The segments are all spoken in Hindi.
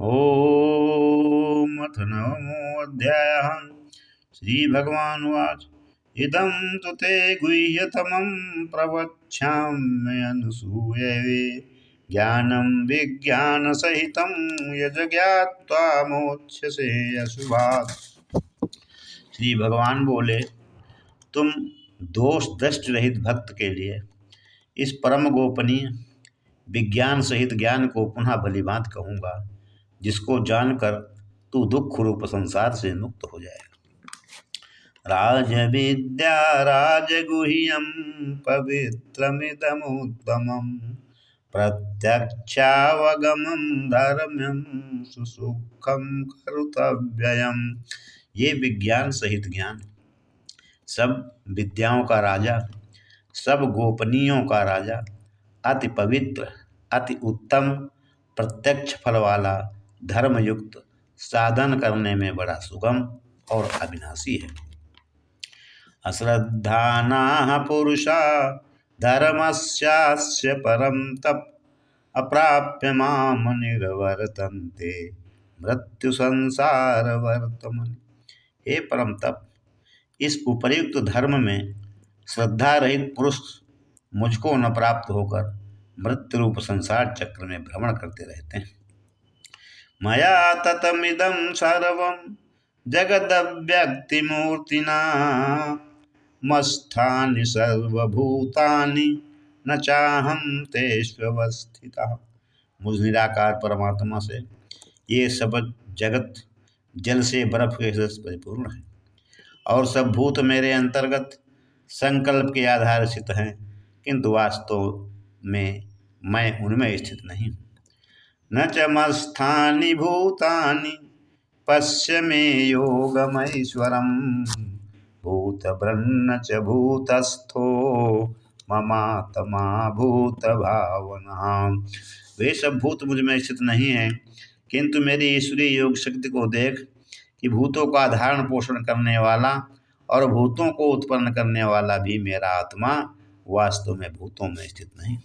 ओम अथ नवमोऽध्यायः। श्रीभगवानुवाच इदं तु ते गुह्यतमं प्रवक्ष्याम्यनुसूयवे ज्ञानं विज्ञानसहितं यज्ञात्वा मोक्ष्यसे अशुभात्। श्री भगवान बोले, तुम दोष दृष्ट रहित भक्त के लिए इस परम गोपनीय विज्ञान सहित ज्ञान को पुनः भलीभांति कहूँगा, जिसको जानकर तू दुख रूप संसार से मुक्त हो जाएगा। राजविद्या राजगुह्यम पवित्रमिदमुत्तमं प्रत्यक्षावगमं धर्म्यं सुसुखं करुतव्ययम्। ये विज्ञान सहित ज्ञान सब विद्याओं का राजा, सब गोपनीयों का राजा, अति पवित्र, अति उत्तम, प्रत्यक्ष फल वाला, धर्मयुक्त, साधन करने में बड़ा सुगम और अविनाशी है। अश्रद्धानाः पुरुषा धर्मस्यास्य परं तप अप्राप्य माम निर्वर्तन्ते मृत्यु संसार वर्तमनि। हे परम तप, इस उपर्युक्त धर्म में श्रद्धा रहित पुरुष मुझको न प्राप्त होकर मृत्यु रूप संसार चक्र में भ्रमण करते रहते हैं। मया ततमिदं सर्वं जगदव्यक्तिमूर्तिना मस्थानि सर्वभूतानि न चाहं तेष्वस्थितः। मुझ निराकार परमात्मा से ये सब जगत जल से बर्फ के सदृश परिपूर्ण है और सब भूत मेरे अंतर्गत संकल्प के आधार स्थित हैं, किंतु वास्तव में मैं उनमें स्थित नहीं हूँ। न च मस्थानि भूतानि पश्य मे योगमैश्वरम् भूतभृन्न च भूतस्थो ममात्मा भूत भावना। वे सब भूत मुझ में स्थित नहीं हैं, किंतु मेरी ईश्वरीय योग शक्ति को देख कि भूतों का धारण पोषण करने वाला और भूतों को उत्पन्न करने वाला भी मेरा आत्मा वास्तव में भूतों में स्थित नहीं।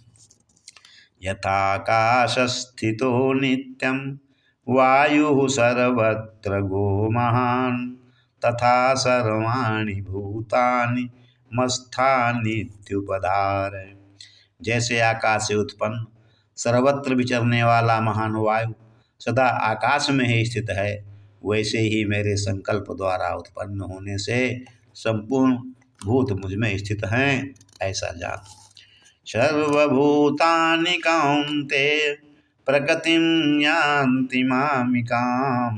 यथाकाशस्थितो नित्यं वायुः सर्वत्र गो महान् तथा सर्वाणि भूतानि मस्थानीत्युपधारय। जैसे आकाश से उत्पन्न सर्वत्र विचरने वाला महान वायु सदा आकाश में ही स्थित है, वैसे ही मेरे संकल्प द्वारा उत्पन्न होने से संपूर्ण भूत मुझ में स्थित हैं, ऐसा जान। सर्वभूतानि कौन्तेय प्रकृतिं यान्ति मामिकां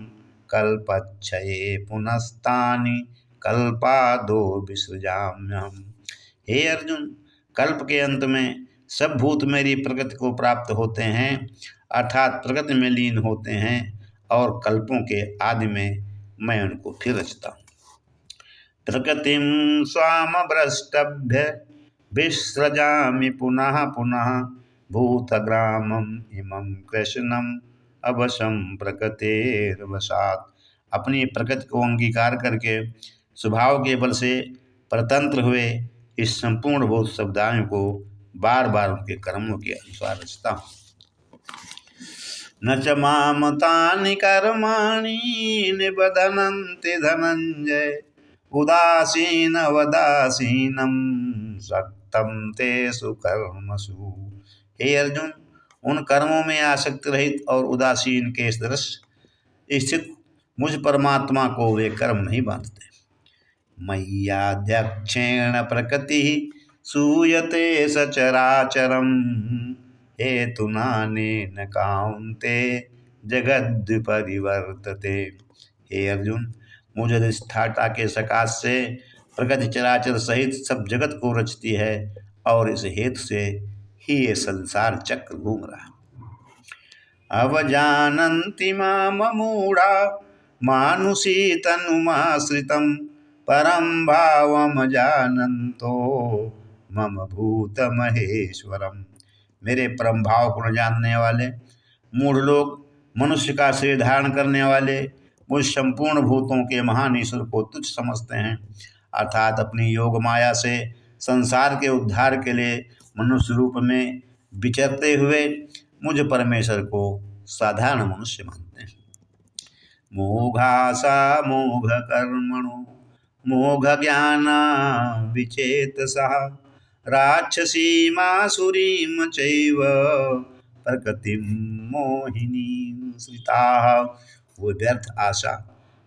कल्पक्षये पुनस्तानि कल्पादो विसृजाम्यहम्। हे अर्जुन, कल्प के अंत में सब भूत मेरी प्रकृति को प्राप्त होते हैं, अर्थात प्रकृति में लीन होते हैं, और कल्पों के आदि में मैं उनको फिर रचता हूँ। प्रकृतिं स्वामभ्रष्टभ्य विसृजामि पुनः पुनः भूतग्रामम् इमं कृष्णम् अवशं प्रकृतेर्वशात्। अपनी प्रकृति को अंगीकार करके स्वभाव के बल से परतंत्र हुए इस संपूर्ण भूत समुदायों को बार बार उनके कर्मों के अनुसार रचता हूँ। न च माम तानि कर्माणि निबध्नन्ति धनंजय उदासीन वदासीनं सक्तं तेषु कर्मसु। हे अर्जुन, उन कर्मों में आसक्त रहित और उदासीन के सदृश स्थित मुझ परमात्मा को वे कर्म नहीं बांधते। मय्याध्यक्षेण प्रकृति सूयते सचराचरम् हेतुनानेन कान्ते जगद्विपरिवर्तते। हे अर्जुन, मुझ अधिष्ठाता के सकाश से प्रकृति चराचर सहित सब जगत को रचती है और इस हेतु से ही ये संसार चक्र घूम रहा है। अवजानन्ति माम मूढ़ा मानुषी तनुमाश्रितं परं भावम जानन्तो मम भूत महेश्वरम। मेरे परम भाव को न जानने वाले मूढ़ लोग मनुष्य का शरीर धारण करने वाले मुझ संपूर्ण भूतों के महान ईश्वर को तुच्छ समझते हैं, अर्थात अपनी योग माया से संसार के उद्धार के लिए मनुष्य रूप में विचरते हुए मुझ परमेश्वर को साधारण मनुष्य मानते हैं। मोघासा मोघ कर्मणो मोघ ज्ञान विचेतसः राक्षसीमासुरीं चैव प्रकृतिं मोहिनीं श्रिताः। वो व्यर्थ आशा,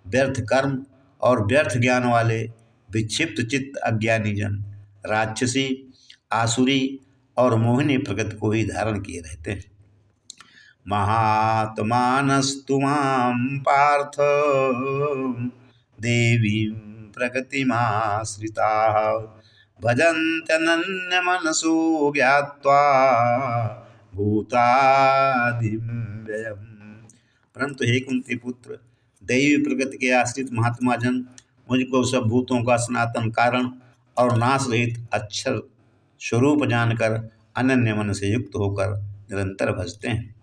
व्यर्थ कर्म और व्यर्थ ज्ञान वाले विक्षिप्त चित्त अज्ञानी जन राक्षसी, आसुरी और मोहिनी प्रकृति को ही धारण किए रहते हैं। महात्मानस्तु मां पार्थ देवीं प्रकृतिमाश्रिताः भजन्त्यनन्यमनसो ज्ञात्वा भूतादिं व्ययम्। परंतु हे कुंती पुत्र, दैवी प्रकृति के आश्रित महात्मा जन मुझको सब भूतों का सनातन कारण और नाश रहित अक्षर स्वरूप जानकर अनन्य मन से युक्त होकर निरंतर भजते हैं।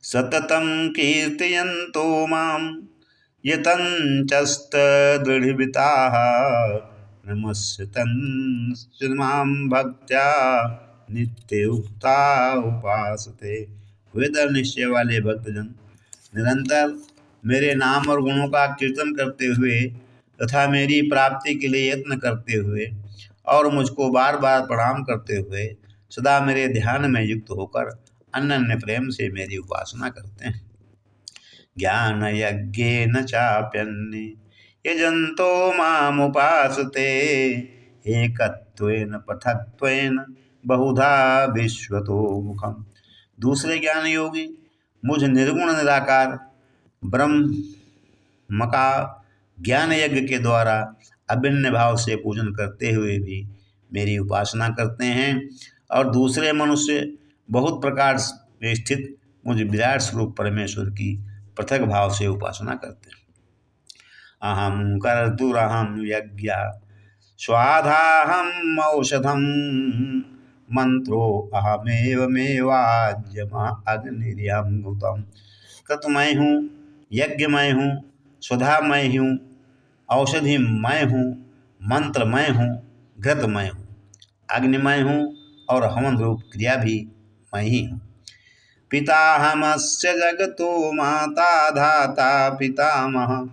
सततं कीर्तयन्तो मां यतञ्चस्तदृढविताः नमस्यतञ्च मां भक्त्या नित्युक्ता उपासते। वे दृढ़ निश्चय वाले भक्तजन निरंतर मेरे नाम और गुणों का कीर्तन करते हुए तथा मेरी प्राप्ति के लिए यत्न करते हुए और मुझको बार बार प्रणाम करते हुए सदा मेरे ध्यान में युक्त होकर अनन्य प्रेम से मेरी उपासना करते हैं। ज्ञान यज्ञेन चाप्यन्ये यजन्तो मामुपासते एकत्वेन पृथक्त्वेन बहुधा विश्वतो मुखम। दूसरे ज्ञान योगी मुझ निर्गुण निराकार ब्रह्म का ज्ञान यज्ञ के द्वारा अभिन्न भाव से पूजन करते हुए भी मेरी उपासना करते हैं और दूसरे मनुष्य बहुत प्रकार में स्थित मुझ विराट स्वरूप परमेश्वर की पृथक भाव से उपासना करते हैं। अहम कर्तुरहम यज्ञ स्वाधाहम औषधम मंत्रो अहमेवमेवाज्यम अग्निर्यम घृतम। कृत मैं हूँ, यज्ञ मैं हूँ, स्वधा मैं हूँ, औषधि मैं हूँ, मंत्र मैं हूँ, घृत मैं हूँ, अग्नि मैं हूँ और हवन रूप क्रिया भी मैं ही हूँ। पिताहमस्य जगतो माता धाता पितामह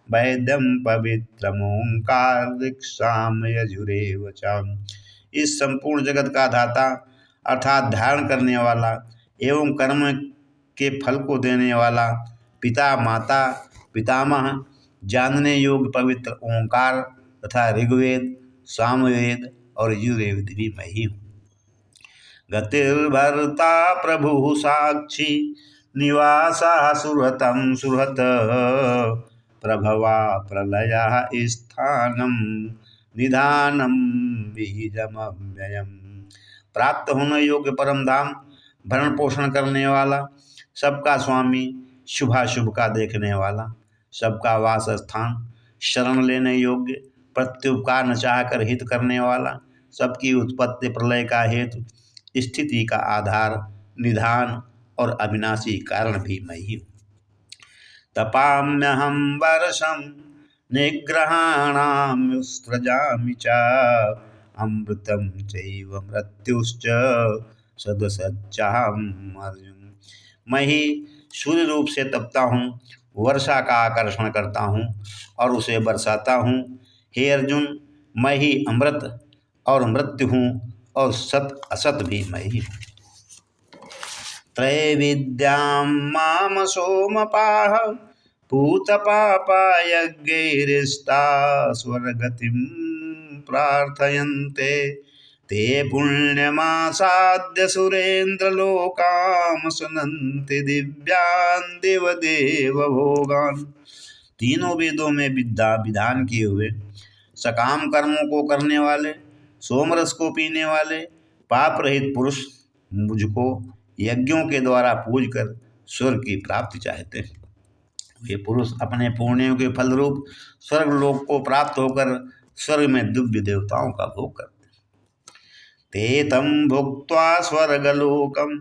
वैद्यम पवित्रमोंकार दीक्षाम यजुरेव च। इस संपूर्ण जगत का धाता अर्थात धारण करने वाला एवं कर्म के फल को देने वाला पिता माता पितामह जानने योग्य पवित्र ओंकार तथा ऋग्वेद सामवेद और यजुर्वेद भी मैं ही हूँ। गतिर्भर्ता प्रभु साक्षी निवासा सुहृतं सुहृत प्रभवा प्रलया स्थानम निधानम बीजमव्ययम्। प्राप्त होने योग्य परम धाम, भरण पोषण करने वाला, सबका स्वामी, शुभाशुभ का देखने वाला, सबका वास स्थान, शरण लेने योग्य, प्रत्युपकार न चाहकर हित करने वाला, सबकी उत्पत्ति प्रलय का हेतु, स्थिति का आधार, निधान और अविनाशी कारण भी मैं ही हूँ। तपाम्यहं वर्षं निग्रहाणां सृजामि च अमृतं चैव मृत्युश्च सदसच्चाहम् अर्जुन। मैं ही सूर्य रूप से तपता हूँ, वर्षा का आकर्षण करता हूँ और उसे बरसाता हूँ। हे अर्जुन, मैं ही अमृत और मृत्यु हूँ और सत असत भी मैं ही हूँ। त्रैविद्यां माम सोमपाः पूतपापा यज्ञैरिष्टा स्वर्गतिं प्रार्थयन्ते ते पुण्यमासाद्य सुरेन्द्रलोकां सुनन्ति दिव्यान् देवदेव भोगान्। तीनों वेदों में विधान किए हुए सकाम कर्मों को करने वाले, सोमरस को पीने वाले, पाप रहित पुरुष मुझको यज्ञों के द्वारा पूज कर स्वर्ग की प्राप्ति चाहते हैं। वे पुरुष अपने पुण्यों के फल रूप स्वर्ग लोक को प्राप्त होकर स्वर्ग में दिव्य देवताओं का भोग करते हैं। ते तं भुक्त्वा स्वर्गलोकं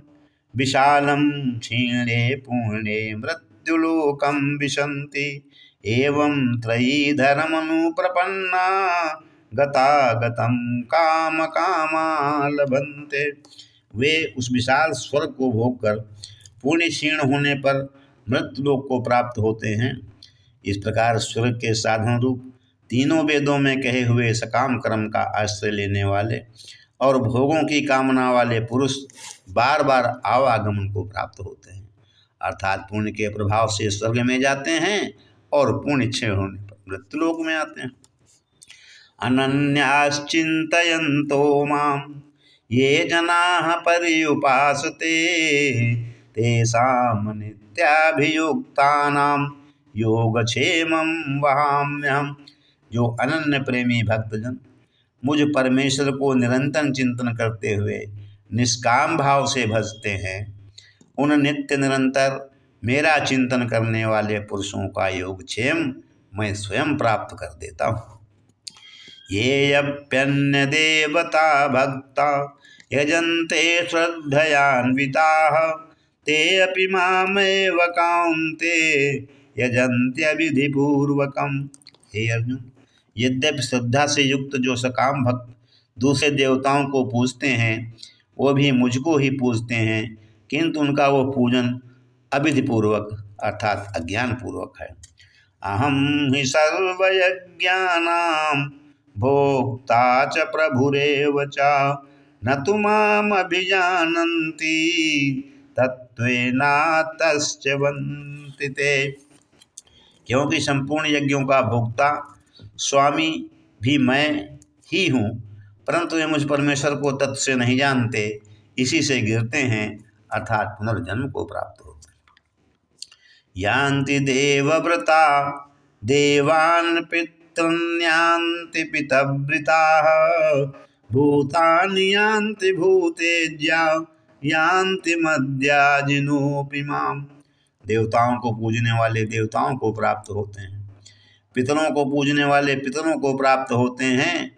विशालं क्षीणे पूर्णे मृत्युलोकं विशन्ति एवं त्रयी धर्मनुप्रपन्ना गतागतं काम कामा लभन्ते। वे उस विशाल स्वर्ग को भोग कर पुण्य क्षीण होने पर मृत्यु लोक को प्राप्त होते हैं। इस प्रकार स्वर्ग के साधन रूप तीनों वेदों में कहे हुए सकाम कर्म का आश्रय लेने वाले और भोगों की कामना वाले पुरुष बार बार आवागमन को प्राप्त होते हैं, अर्थात पुण्य के प्रभाव से स्वर्ग में जाते हैं और पुण्य क्षय होने पर मृत्यु लोक में आते हैं। अनन्याश्चिन्तयन्तो मां ये जनाः पर्युपासते तेषां नित्याभियुक्तानां योगक्षेमं वहाम्यहम्। जो अनन्य प्रेमी भक्तजन मुझ परमेश्वर को निरंतर चिंतन करते हुए निष्काम भाव से भजते हैं, उन नित्य निरंतर मेरा चिंतन करने वाले पुरुषों का योगक्षेम मैं स्वयं प्राप्त कर देता हूँ। ये अप्यन्य देवता भक्ता यजन्ते श्रद्धयान्विताः ते अपि मामेव कान्ते यजन्त्यविधिपूर्वकम्। हे अर्जुन, यद्यपि श्रद्धा से युक्त जो सकाम भक्त दूसरे देवताओं को पूजते हैं वो भी मुझको ही पूजते हैं, किंतु उनका वो पूजन अविधिपूर्वक अर्थात अज्ञान पूर्वक है। अहम हि सर्वयज्ञानां भोक्ता च प्रभुरेव च न तु मामभिजानन्ति तत्त्वेनातश्च वन्ति ते। क्योंकि संपूर्ण यज्ञों का भोक्ता स्वामी भी मैं ही हूँ, परंतु वे मुझ परमेश्वर को तत्व से नहीं जानते, इसी से गिरते हैं अर्थात पुनर्जन्म को प्राप्त होते हैं। यान्ति देवव्रता देवान् पितृन्यान्ति पितव्रताः भूतानि यान्ति भूतेज्या यान्ति मद्याजिनोऽपि माम्। देवताओं को पूजने वाले देवताओं को प्राप्त होते हैं, पितरों को पूजने वाले पितरों को प्राप्त होते हैं,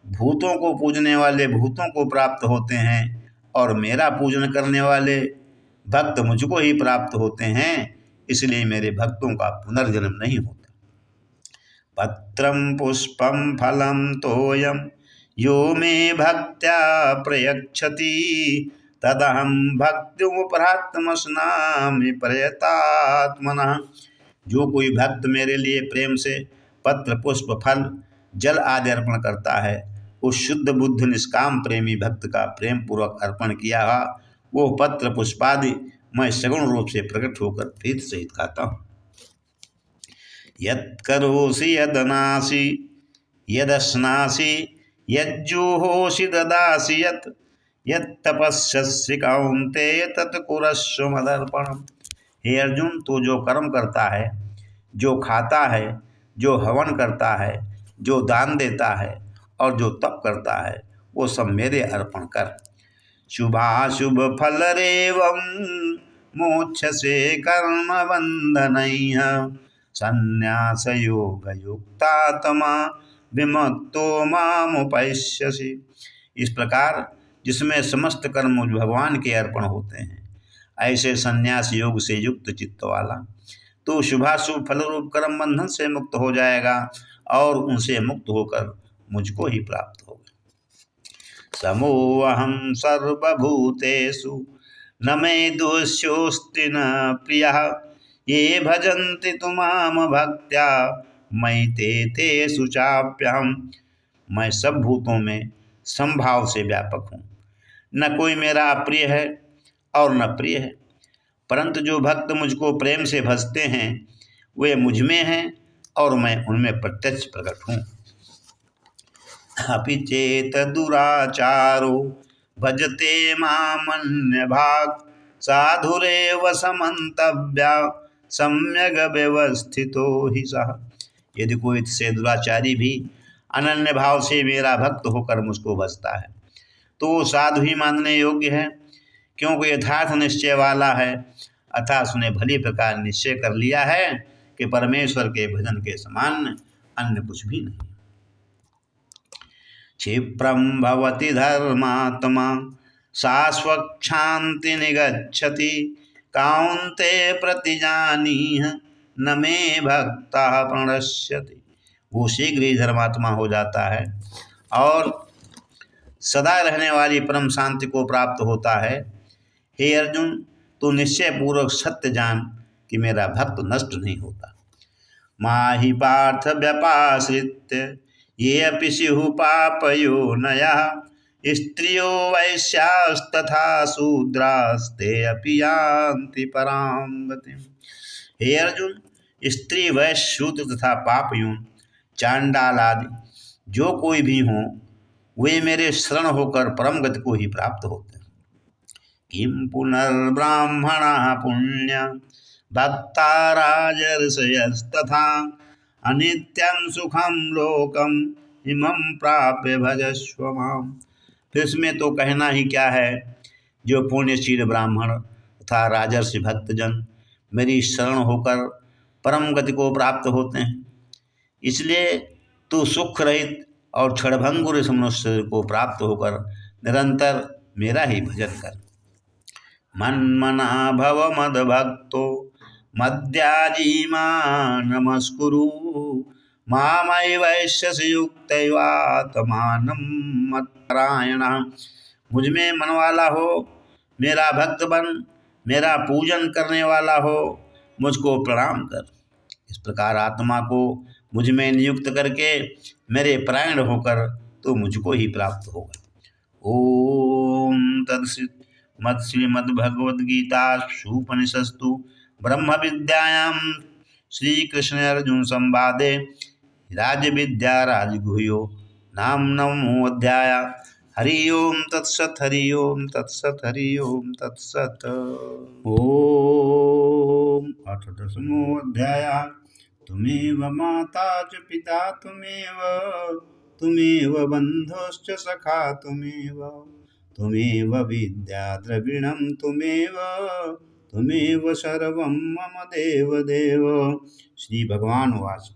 भूतों को पूजने वाले भूतों को प्राप्त होते हैं और मेरा पूजन करने वाले भक्त मुझको ही प्राप्त होते हैं, इसलिए मेरे भक्तों का पुनर्जन्म नहीं होता। पत्रं पुष्पं फलं तोयं यो मे भक्त्या प्रयच्छति तदहं भक्त्युपहृतमश्नामि प्रयतात्मनः। जो कोई भक्त मेरे लिए प्रेम से पत्र पुष्प फल जल आदि अर्पण करता है, उस शुद्ध बुद्ध निष्काम प्रेमी भक्त का प्रेम पूर्वक अर्पण किया हुआ वो पत्र पुष्पादि मैं सगुण रूप से प्रकट होकर प्रीत सहित खाता हूँ। यत्करोषि यदनासि यदश्नासि यज्जुहोषि ददासि यत्तपस्यसि कौन्तेय तत्कुरस्व मदर्पणम्। हे अर्जुन, तू जो कर्म करता है, जो खाता है, जो हवन करता है, जो दान देता है और जो तप करता है, वो सब मेरे अर्पण कर। शुभाशुभ फलरेवं मोक्षसे कर्म बंधनैः संन्यास योग युक्तात्मा विमुक्तो मामुपैष्यसि। इस प्रकार जिसमें समस्त कर्म मुझ भगवान के अर्पण होते हैं, ऐसे संन्यास योग से युक्त चित्त वाला तो शुभाशुभ फल रूप कर्म बंधन से मुक्त हो जाएगा और उनसे मुक्त होकर मुझको ही प्राप्त होगा। समोऽहं सर्वभूतेषु न मे दोषोऽस्ति न प्रियः ये भजन्ति तु मां भक्त्या मयि तेषु चाप्यहम्। मैं सब भूतों में समभाव से व्यापक हूँ, न कोई मेरा अप्रिय है और न प्रिय है, परंतु जो भक्त मुझको प्रेम से भजते हैं वे मुझ में हैं और मैं उनमें प्रत्यक्ष प्रकट हूँ। अपि चेत दुराचारो भजते मामन्य भाग साधुरेव समन्तव्या सम्यग व्यवस्थितो हि सः। यदि कोई से दुराचारी भी अनन्य भाव से मेरा भक्त होकर मुझको भजता है तो साधु ही मानने योग्य है, क्योंकि यथार्थ निश्चय वाला है, अतः उसने भली प्रकार निश्चय कर लिया है कि परमेश्वर के भजन के समान अन्य कुछ भी नहीं। क्षिप्रं भवति धर्मात्मा शाश्वक्षान्ति निगच्छति काउन्ते प्रतिजानीह न मे भक्तः प्रणश्यति। वो शीघ्र ही धर्मात्मा हो जाता है और सदा रहने वाली परम शांति को प्राप्त होता है। हे अर्जुन, तू निश्चय पूर्वक सत्य जान कि मेरा भक्त नष्ट नहीं होता। माहि पार्थ व्यपाश्रित्य ये अपि स्युः पापयोनयः स्त्रियो वैश्यास्तथा शूद्रास्ते अपि यान्ति परां गतिम्। हे अर्जुन, स्त्री वैश्य शूद्र तथा पापयोन चांडाल आदि जो कोई भी हो वे मेरे शरण होकर परम गति को ही प्राप्त होते हैं। किम पुनर्ब्राह्मणः पुण्य भक्ता राजर्षयस्तथा अनित्यं सुखम लोकम इमं प्राप्य भजस्व माम। फिर इसमें तो कहना ही क्या है, जो पुण्यशील ब्राह्मण तथा राजर्षि भक्तजन मेरी शरण होकर परम गति को प्राप्त होते हैं, इसलिए तू सुख रहित और क्षणभंगुर इस मनुष्य को प्राप्त होकर निरंतर मेरा ही भजन कर। मन्मना भव मद्भक्तो मद्याजी मां नमस्कुरु मामैवैष्यसि युक्तैवात्मानं मत्परायणः। मुझ में मन वाला हो, मेरा भक्त बन, मेरा पूजन करने वाला हो, मुझको प्रणाम कर। इस प्रकार आत्मा को मुझ में नियुक्त करके मेरे परायण होकर तो मुझको ही प्राप्त होगा। ओम तत्सत। श्रीमद्भगवद्गीतासूपनिषत्सु ब्रह्म विद्यायां श्री कृष्ण अर्जुन संवादे राज्य विद्या राजगुह्यो नाम नवमोऽध्याय। हरि ओम तत्सत। हरि ओम तत्सत। हरि ओम तत्सत। ओम अथ दशमोऽध्याय। तुमेव माता च पिता तुमेव बन्धुश्च सखा तुमेव विद्या द्रविणं तुमेव सर्वं मम देव। श्री भगवान वाच।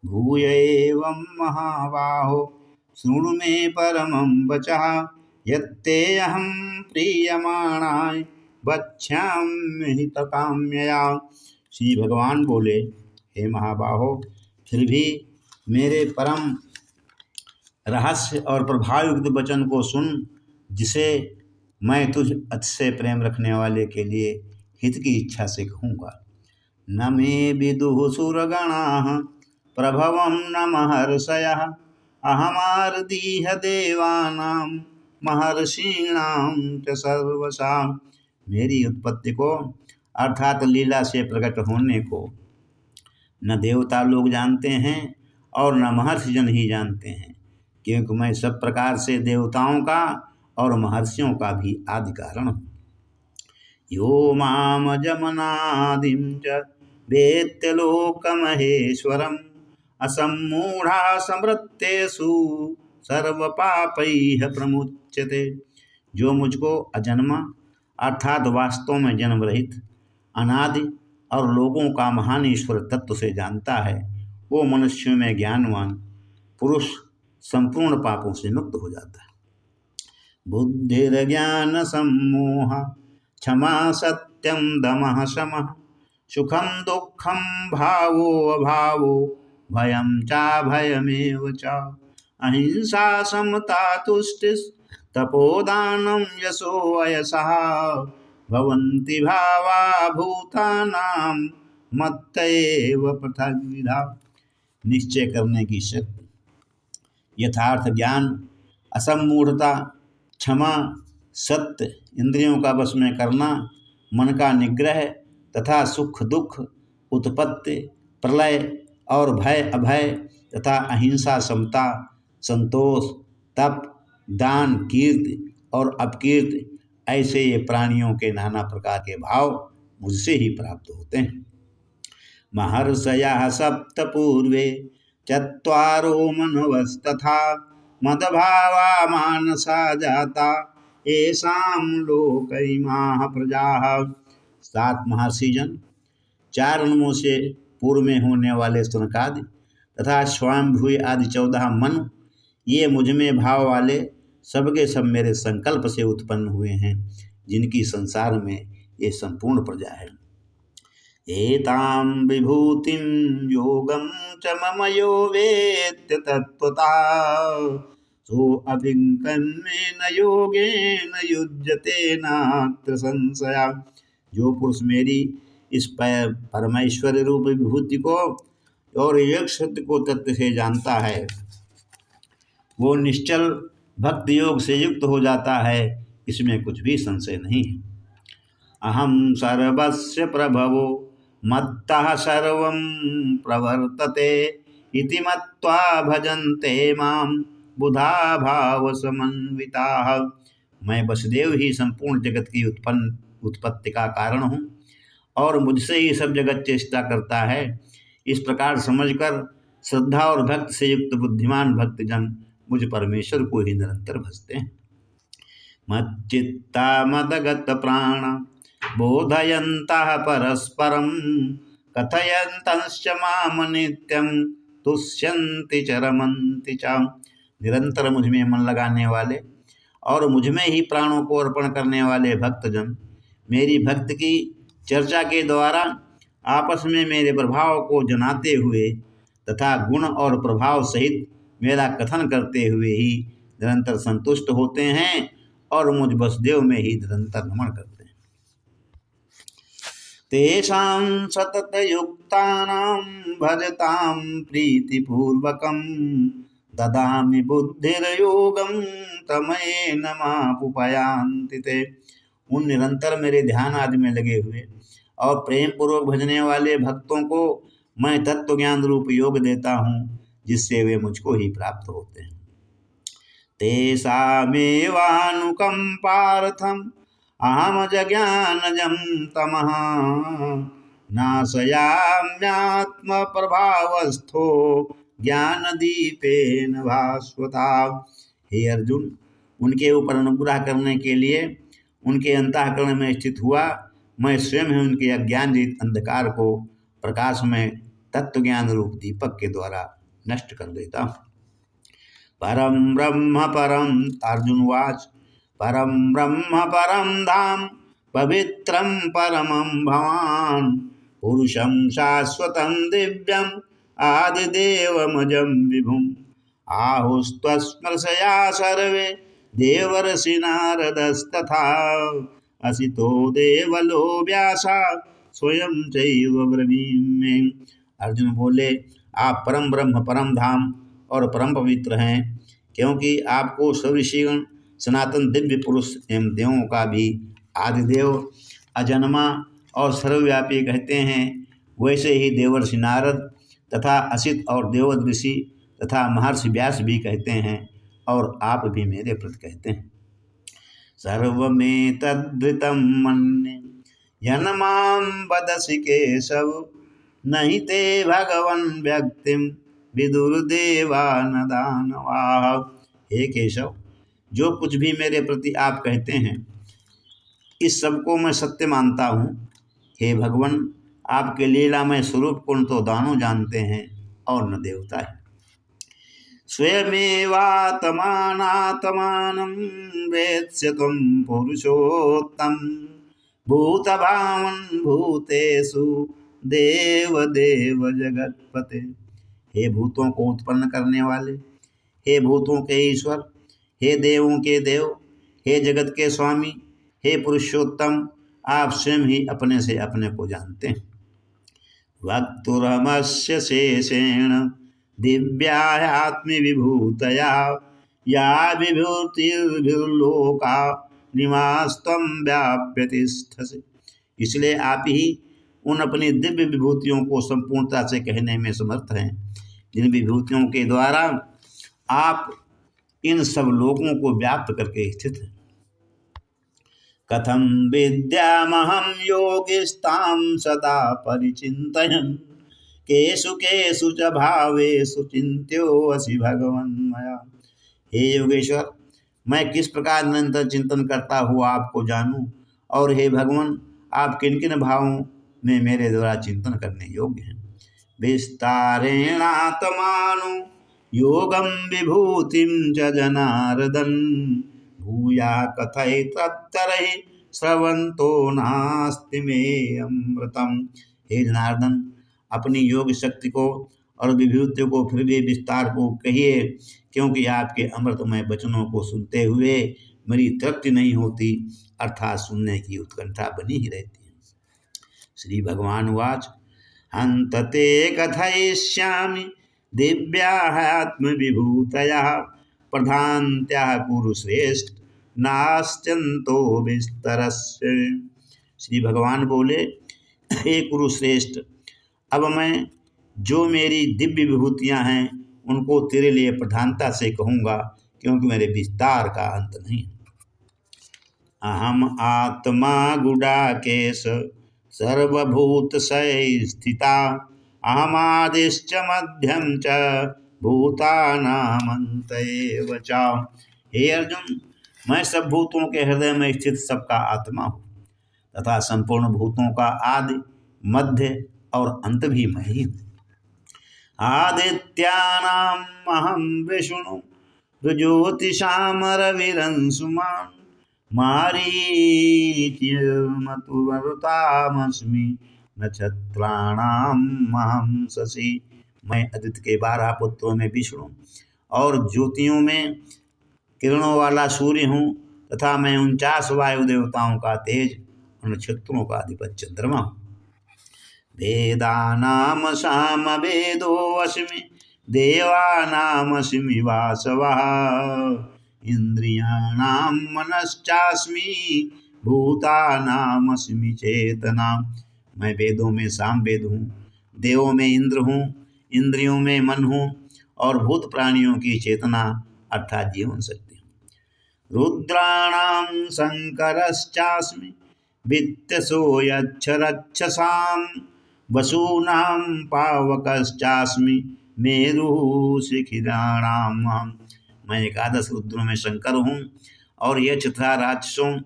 भूय एवं महाबाहो शृणु मे परमं वचः यत्तेऽहं प्रीयमाणाय वक्ष्यामि हितकाम्यया। श्री भगवान बोले, हे महाबाहो, फिर भी मेरे परम रहस्य और प्रभावयुक्त वचन को सुन, जिसे मैं तुझ अतिशय प्रेम रखने वाले के लिए हित की इच्छा से कहूँगा। न मे विदुः सुरगणाः प्रभवं न महर्षयः अहमार्दीह देवानां महर्षीणां च सर्वशा। मेरी उत्पत्ति को अर्थात लीला से प्रकट होने को न देवता लोग जानते हैं और न महर्षिजन ही जानते हैं, क्योंकि मैं सब प्रकार से देवताओं का और महर्षियों का भी आदि कारण हूँ। यो माम जमनादिं च वेत्य लोकमहेश्वरम् असम्मूढ़ा समृत्तेषु सर्वपापैः प्रमुच्यते। जो मुझको अजन्मा अर्थात वास्तव में जन्म रहित, अनादि और लोगों का महान ईश्वर तत्व से जानता है, वो मनुष्यों में ज्ञानवान पुरुष संपूर्ण पापों से मुक्त हो जाता है। बुद्धिर्ज्ञान सम्मोह क्षमा सत्यम दमः शमः सुखम दुःखम भावो अभावो भयं चाभयमेव च अहिंसा समता तुष्टिस् तपोदानं यशो अयसः भवन्ति भावा भूतानां मत्त एव पृथग्विधा। निश्चय करने की शक्ति, यथार्थ ज्ञान, असम्मूढ़ता, क्षमा, सत्य, इंद्रियों का वश में करना, मन का निग्रह तथा सुख दुख, उत्पत्ति, प्रलय और भय अभय तथा अहिंसा, समता, संतोष, तप, दान, कीर्ति और अपकीर्ति, ऐसे ये प्राणियों के नाना प्रकार के भाव मुझसे ही प्राप्त होते हैं। महर्षयः सप्त पूर्वे चत्वारो मनवस्तथा मदभावा मानसा जाता येषां लोक इमाः प्रजाः। 7 महर्षिजन, 4 अनुमों से पूर्व में होने वाले सुनकादि तथा स्वायंभुव आदि 14 मनु, ये मुझ में भाव वाले सबके सब मेरे संकल्प से उत्पन्न हुए हैं, जिनकी संसार में ये संपूर्ण प्रजा है। एतां विभूतिं योगं च मम यो वेत्य तत्त्वतः सो अभिकन्मेन योगेन युज्यते नात्र संशया। जो पुरुष मेरी इस परमेश्वर रूप विभूति को और एक सत्य को तत्व से जानता है, वो निश्चल भक्ति योग से युक्त हो जाता है, इसमें कुछ भी संशय नहीं है। अहम सर्वस्य प्रभवो मत्तः सर्वं प्रवर्तते इति मत्वा भजन्ते मां बुधा भाव समन्विताः। मैं वसुदेव ही संपूर्ण जगत की उत्पत्ति का कारण हूँ और मुझसे ही सब जगत चेष्टा करता है। इस प्रकार समझकर श्रद्धा और भक्ति से युक्त बुद्धिमान भक्तजन मुझ परमेश्वर को ही निरंतर भजते हैं। मच्चित्ता मदगत प्राण बोधयन्तः परस्परं कथयन्तश्च माम नित्यं तुष्यन्ति च रमन्ति च। निरंतर मुझ में मन लगाने वाले और मुझ में ही प्राणों को अर्पण करने वाले भक्तजन मेरी भक्ति की चर्चा के द्वारा आपस में मेरे प्रभाव को जनाते हुए तथा गुण और प्रभाव सहित मेरा कथन करते हुए ही निरंतर संतुष्ट होते हैं और मुझ वसुदेव में ही निरंतर नमन करते हैं। तेषां सततयुक्तानां भजतां प्रीतिपूर्वकं ददामि बुद्धिर्योगं तमयेन मापुपयान्ति ते। उन निरंतर मेरे ध्यान आदि में लगे हुए और प्रेम पूर्वक भजने वाले भक्तों को मैं तत्व ज्ञान रूप योग देता हूँ, जिससे वे मुझको ही प्राप्त होते हैं। तेषामेवानुकम्पार्थम् अहम जज्ञानजं तमः नाशयाम्यात्म प्रभावस्थो ज्ञानदीपेन भास्वता। हे अर्जुन, उनके ऊपर अनुग्रह करने के लिए उनके अंतःकरण में स्थित हुआ मैं स्वयं ही उनके अज्ञान रहित अंधकार को प्रकाश में तत्व ज्ञान रूप दीपक के द्वारा नष्ट कर देता हूँ। परम ब्रह्म परम अर्जुन वाच परम ब्रह्म परम धाम पवित्रम परमं भवान पुरुषं शाश्वतं दिव्यम आदिदेवमजं विभुम आहुस्त्वस्मृशया सर्वे देवर्षि नारदस्तथा असितो देवलो व्यासा स्वयं चैव ब्रवीमि। अर्जुन बोले, आप परम ब्रह्म परम धाम और परम पवित्र हैं, क्योंकि आपको सब ऋषिगण सनातन दिव्य पुरुष एवं देवों का भी आदिदेव अजन्मा और सर्वव्यापी कहते हैं, वैसे ही देवर्षि नारद तथा असित और देवद ऋषि तथा महर्षि व्यास भी कहते हैं और आप भी मेरे प्रति कहते हैं। सर्वमेतद्धृतं मन्ये यन्मां वदसि केशव नहि ते भगवन् व्यक्तिं विदुर्देवा न दानवाः। हे केशव, जो कुछ भी मेरे प्रति आप कहते हैं इस सब को मैं सत्य मानता हूँ। हे भगवान, आपके लीलामय स्वरूप को न तो दानव जानते हैं और न देवता है। स्वयमेवात्मानात्मानं वेत्स्य त्वं पुरुषोत्तम भूतभावन् भूतेषु देवदेव जगत्पते। हे भूतों को उत्पन्न करने वाले, हे भूतों के ईश्वर, हे देवों के देव, हे जगत के स्वामी, हे पुरुषोत्तम, आप स्वयं ही अपने से अपने को जानते हैं। वक्तुरहमस्य शेषेण दिव्यात्म विभूतया या विभूतिर्लोका निवास्तम व्याप्य तिष्ठसि। इसलिए आप ही उन अपनी दिव्य विभूतियों को संपूर्णता से कहने में समर्थ हैं, जिन विभूतियों के द्वारा आप इन सब लोगों को व्याप्त करके स्थित हैं। कथम विद्यामहं योगिस्तां सदा परिचिन्तयन् केषु केषु च भावेषु चिन्त्योऽसि भगवन् मया। हे योगेश्वर, मैं किस प्रकार निरंतर चिंतन करता हुआ आपको जानूं, और हे भगवान, आप किन किन भावों में मेरे द्वारा चिंतन करने योग्य हैं। विस्तारेणात्मानो योगं विभूतिं च जनार्दन भूया कथयितत्तरहि श्रवन्तो नास्ति मे अमृतम। हे जनार्दन, अपनी योग शक्ति को और विभूतियों को फिर भी विस्तार को कहिए, क्योंकि आपके अमृतमय वचनों को सुनते हुए मेरी तृप्ति नहीं होती, अर्थात सुनने की उत्कंठा बनी ही रहती है। श्री भगवान उवाच हन्त ते कथयिष्यामि दिव्यात्मविभूतयः प्रधान्त्याः कुरुश्रेष्ठ नास्त्यन्तो विस्तरस्य। श्री भगवान बोले, हे कुरुश्रेष्ठ, अब मैं जो मेरी दिव्य विभूतियाँ हैं उनको तेरे लिए प्रधानता से कहूँगा, क्योंकि मेरे विस्तार का अंत नहीं। अहम आत्मा गुडाकेश सर्वभूतशय स्थिता अहमादिश्च मध्यम च भूतानामंत एव च। हे अर्जुन, मैं सब भूतों के हृदय में स्थित सबका आत्मा हूँ तथा संपूर्ण भूतों का आदि मध्य और अंत भी मैं ही हूँ। आदित्यानाम अहम विष्णु ज्योतिषाम रविरंसुमान् मारीच्यमतुवरुतामस्मि नक्षत्राणाम अहम शशि। मैं आदित्य के 12 पुत्रों में विष्णु और ज्योतियों में किरणों वाला सूर्य हूँ तथा मैं 49 वायु देवताओं का तेज और नक्षत्रों का अधिपति चंद्रमा हूँ। वेदानाम साम वेदोऽस्मि देवानामस्मि वासवः इंद्रियाणां मनश्चास्मि भूतानामस्मि चेतना। मैं वेदों में सामवेद हूँ, देवों में इंद्र हूँ, इंद्रियों में मन हूँ और भूत प्राणियों की चेतना अर्थात जीवन शक्ति हूँ। रुद्राणां शंकरश्चास्मि वित्तसो यक्षरक्षसां वसूनां पावकश्चास्मि मेरुः शिखिराणां। मैं 11 रुद्रों में शंकर हूँ और यक्ष तथा राक्षसों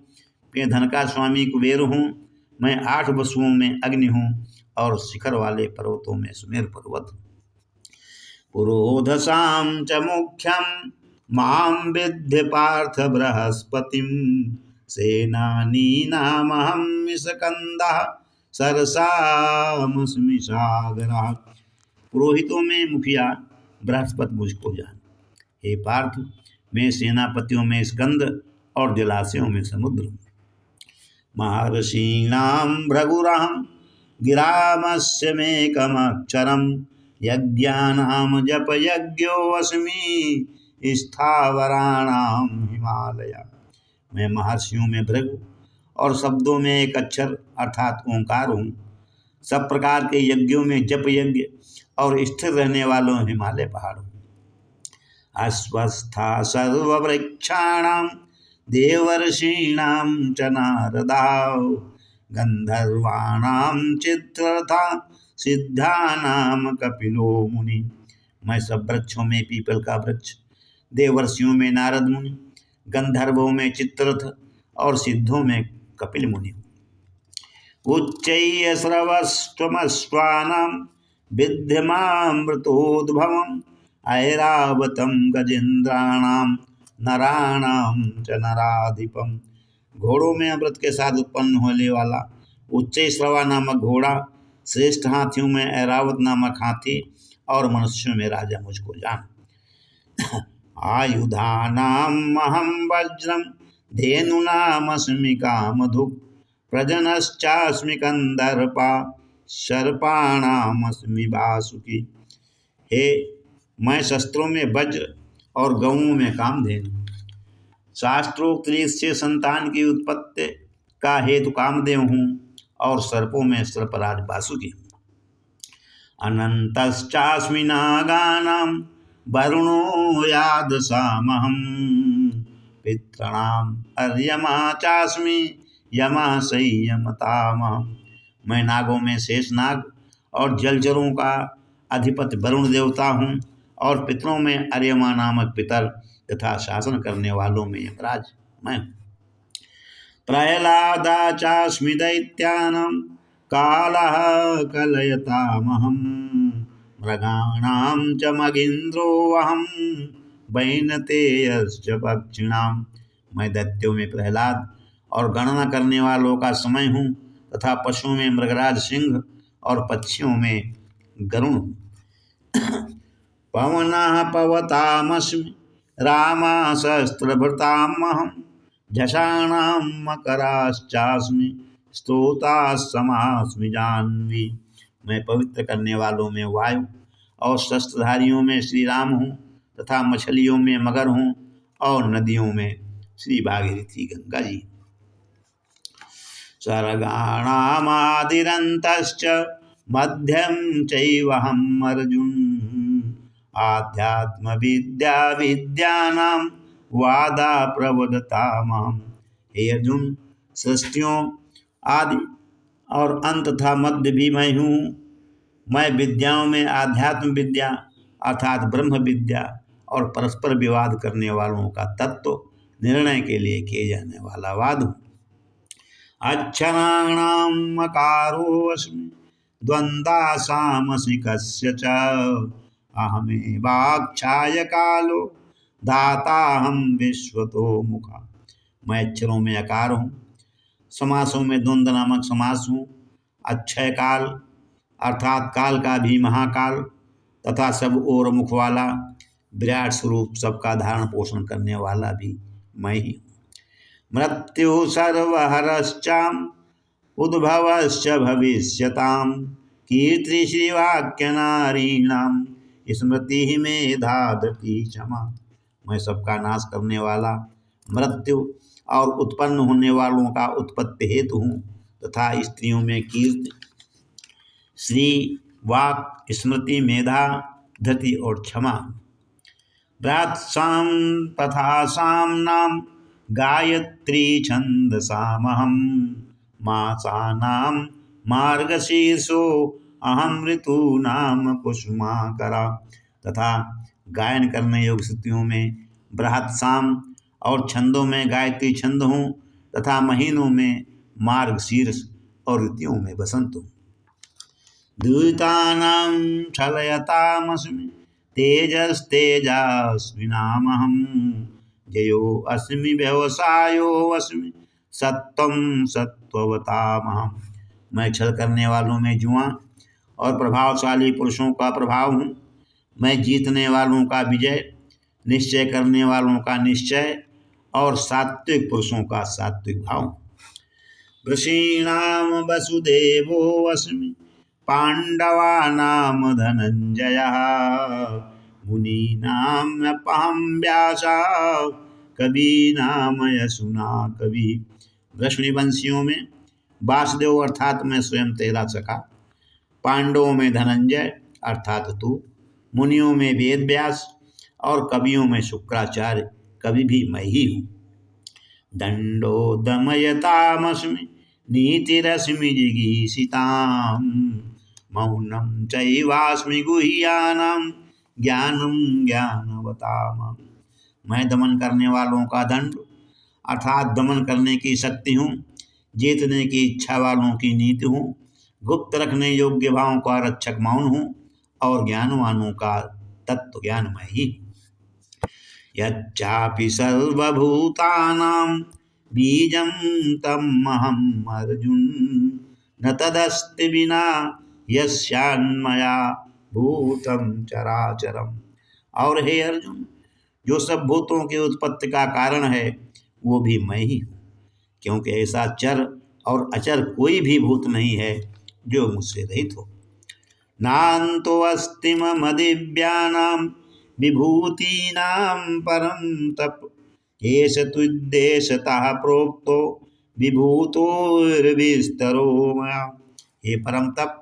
के धन का स्वामी कुबेर हूँ। मैं 8 वसुओं में अग्नि हूँ और शिखर वाले पर्वतों में सुमेर पर्वत हूँ। पुरोधसां च मुख्यं मां विद्धि पार्थ बृहस्पतिं सेनानीनामहं स्कंदः सरसामस्मि सागरः। पुरोहितों में मुखिया बृहस्पति मुझको जान। हे पार्थ, मैं सेनापतियों में स्कंद और जलाशयों में समुद्र हूँ। महर्षीणां भृगुरहं गिरामस्य मेकमक्षरं यज्ञानां जपयज्ञोऽस्मि स्थावराणां हिमालय। मैं महर्षियों में भृगु और शब्दों में एक अक्षर अर्थात ओंकार हूँ। सब प्रकार के यज्ञों में जप यज्ञ और स्थिर रहने वालों हिमालय पहाड़ हूँ। अस्वस्था सर्ववृक्षाणां देवर्षीणां च नारदाः गंधर्वाणां चित्ररथा सिद्धानां कपिलो मुनि। मैं सब वृक्षों में पीपल का वृक्ष, देवर्षियों में नारद मुनि, गंधर्वों में चित्ररथ और सिद्धों में कपिल मुनि। उच्चैः स्रवस्त्वमश्वानां विद्यमामृतोद्भवम् ऐरावतं गजेन्द्राणां नराणां च नराधिपम। घोड़ों में अमृत के साथ उत्पन्न होने वाला उच्च श्रवा नामक घोड़ा, श्रेष्ठ हाथियों में ऐरावत नामक हाथी और मनुष्यों में राजा मुझको जान। आयुधानाम अहम वज्रम धेनुनामस्मि कामधुक् प्रजनश्चास्मि कंदर्पा सर्पाणामस्मि वासुकी। हे, मैं शस्त्रों में वज्र और गौओं में कामधेनु, शास्त्रोक्त रीत से संतान की उत्पत्ति का हेतु कामदेव हूँ और सर्पों में सर्पराज वासुकी हूँ। अनंतश्चास्मि नागानां वरुणो यादसामहं पितॄणां अर्यमा चास्मि यमासंयमतामहम्। मैं नागों में शेषनाग और जलचरों का अधिपति वरुण देवता हूँ और पितरों में अर्यमा नामक पितर तथा शासन करने वालों में यमराज मैं हूँ। प्रह्लादाचास्मि दैत्यानां कालः कलयतामहं मृगाणां च मगीन्द्रोऽहं वैनतेयश्च पक्षिणां। मैं दैत्यों में प्रहलाद और गणना करने वालों का समय हूँ तथा पशुओं में मृगराज सिंह और पक्षियों में गरुण हूँ। पवनः पवतामस्मि रामाशस्त्रभृतामहं झषाणां मकराश्चास्मि स्तोताः समास्मि जाह्नवी। मैं पवित्र करने वालों में वायु और शस्त्रधारियों में श्री राम हूँ तथा मछलियों में मगर हूँ और नदियों में श्री भागीरथी गंगा जी। सर्गाणामादिरन्तश्च मध्यं चैवहम् अर्जुन आध्यात्म विद्या विद्यानां वादा प्रवदतामहम्। हे अर्जुन, सृष्टियों आदि और अंत तथा मध्य भी मैं हूँ। मैं विद्याओं में आध्यात्म विद्या अर्थात ब्रह्म विद्या और परस्पर विवाद करने वालों का तत्व निर्णय के लिए किए जाने वाला वाद हूँ। अक्षराणां मकारोऽस्मि द्वन्द्वासामसि कस्य च अहमेवाक्षाय कालो धाताहं विश्वतो मुखा। मैं अक्षरों में अकार हूँ, समासों में द्वंद्व नामक समास हूँ, अक्षय काल अर्थात काल का भी महाकाल तथा सब ओर मुख वाला विराट स्वरूप सबका धारण पोषण करने वाला भी मैं ही। मृत्यु सर्वहरश्चाम उद्भवश्च भविष्यताम कीर्ति श्रीवाक्य नारीणाम स्मृति मेधा धृति क्षमा। मैं सबका नाश करने वाला, मृत्यु और उत्पन्न होने वालों का उत्पत्ति हेतु हूँ तथा स्त्रियों में कीर्ति, श्री, वाक, स्मृति, मेधा, धृति और क्षमा। भ्रातसां पथासां नाम गायत्री छंदसामहं मासानां मार्गशीर्षो अहम ऋतूनाम कुसुमाकरा। तथा गायन करने योग्य स्थितियों में बृहत्साम और छंदों में गायत्री छंद हूँ तथा महीनों में मार्गशीर्ष और ऋतुओं में बसंत हूँ। दूतानां छलयतामस्मि तेजस्तेजस्विनामहं जयो अस्मि व्यवसायो अस्मि सत्वं सत्ववतामहं। मैं छल करने वालों में जुआ और प्रभावशाली पुरुषों का प्रभाव हूँ। मैं जीतने वालों का विजय, निश्चय करने वालों का निश्चय और सात्विक पुरुषों का सात्विक भाव। ऋषीणां वसुदेवो अस्मि पांडवानां धनंजयः मुनीनामहं व्यासः कवीनां यशुना कवि। वृष्णिवंशियों में वासुदेव अर्थात मैं स्वयं तेरा सखा, पांडवों में धनंजय अर्थात तू, मुनियों में वेद व्यास और कवियों में शुक्राचार्य कवि भी मैं ही हूँ। दंडो दमयतामस्मि नीतिरस्मि जिगीषिताम् मौनं चैवास्मि गुह्यानां ज्ञानं ज्ञानवताम्। मैं दमन करने वालों का दंड अर्थात दमन करने की शक्ति हूँ, जीतने की इच्छा वालों की नीति हूँ, गुप्त रखने योग्य भावों का रक्षक मौन हूँ और ज्ञानवानों का तत्व ज्ञान मैं ही। यच्चापि सर्वभूतानां बीजं तमहम् अर्जुन न तदस्ति विना यस्यान्मया भूतं चराचरम्। और हे अर्जुन, जो सब भूतों की उत्पत्ति का कारण है वो भी मैं ही हूँ, क्योंकि ऐसा चर और अचर कोई भी भूत नहीं है जो मुझसे रहित हो। नान्तो अस्ति मम दिव्यानां विभूतीनां परं तप एष तुद्देशतः प्रोक्तो विभूतोर्विस्तरो मया। हे परम तप,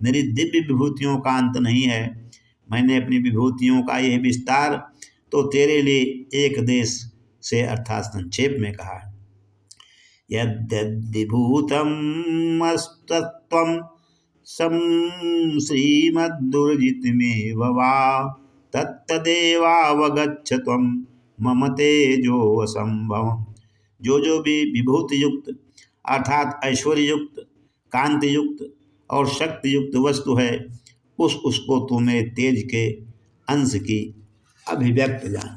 मेरी दिव्य विभूतियों का अंत नहीं है। मैंने अपनी विभूतियों का यह विस्तार तो तेरे लिए एक देश से अर्थात संक्षेप में कहा है। यद्यद्विभूतमस्तत्त्वं सं श्रीमद्दुर्जितमेव वा तत्तदेवावगच्छ त्वं मम तेजोऽसंभवम्। जो भी विभूति युक्त अर्थात ऐश्वर्य युक्त, कांति युक्त और शक्ति युक्त वस्तु है उसको तू मेरे तेज के अंश की अभिव्यक्त जान।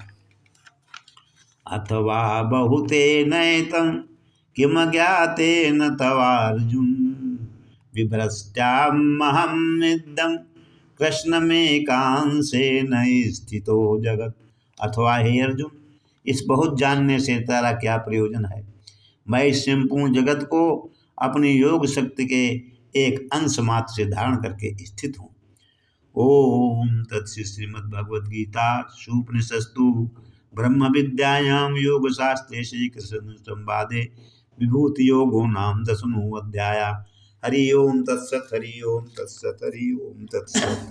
अथवा बहुते नैतं किम ज्ञातेन तवार्जुन विभ्रष्टामहं निदं कृष्ण में कांसे न स्थितो जगत। अथवा हे अर्जुन, इस बहुत जानने से तेरा क्या प्रयोजन है। मैं इस संपूर्ण जगत को अपनी योग शक्ति के एक अंश मात्र से धारण करके स्थित हूँ। ओम तत्सत श्रीमद्भगवद्गीता सुपनिषत्सु ब्रह्म विद्यायां योग शास्त्रे श्री कृष्ण संवादे विभूति योगो नाम दशमो अध्याय। हरि ओम तत्सत, हरि ओम तत्सत, हरि ओम तत्सत।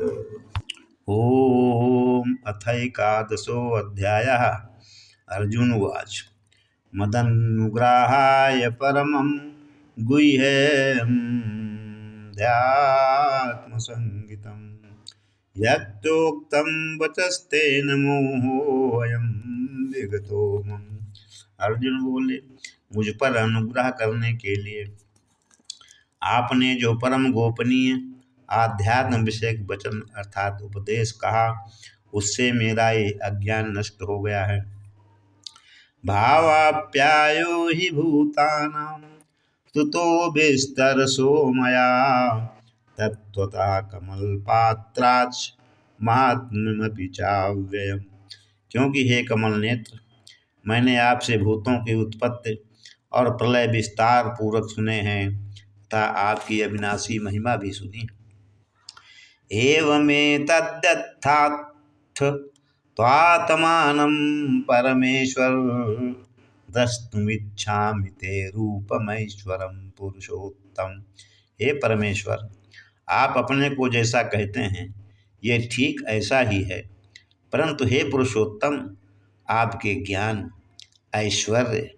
ओम अथैकादशो अध्यायः। अर्जुन उवाच मदनुग्रहाय परमं गुह्यं ध्यात्मसंगितं यत्तोक्तं वचस्तेन मोहोऽयं विगतो मम। अर्जुन बोले, मुझ पर अनुग्रह करने के लिए आपने जो परम गोपनीय आध्यात्म विषयक वचन अर्थात उपदेश कहा, उससे मेरा ये अज्ञान नष्ट हो गया है। भावाप्यायो हि भूतानां स्तुतो विस्तरसो मया तत्त्वतः कमलपात्राच्च महात्म्यमपि चाव्ययम्। क्योंकि हे कमल नेत्र, मैंने आपसे भूतों की उत्पत्ति और प्रलय विस्तार पूर्वक सुने हैं तथा आपकी अविनाशी महिमा भी सुनी। एवमेतद्यथार्थ त्वात्मानं परमेश्वर द्रष्टुमिच्छामि ते रूपमैश्वरं पुरुषोत्तम। हे परमेश्वर, आप अपने को जैसा कहते हैं ये ठीक ऐसा ही है, परंतु हे पुरुषोत्तम, आपके ज्ञान, ऐश्वर्य,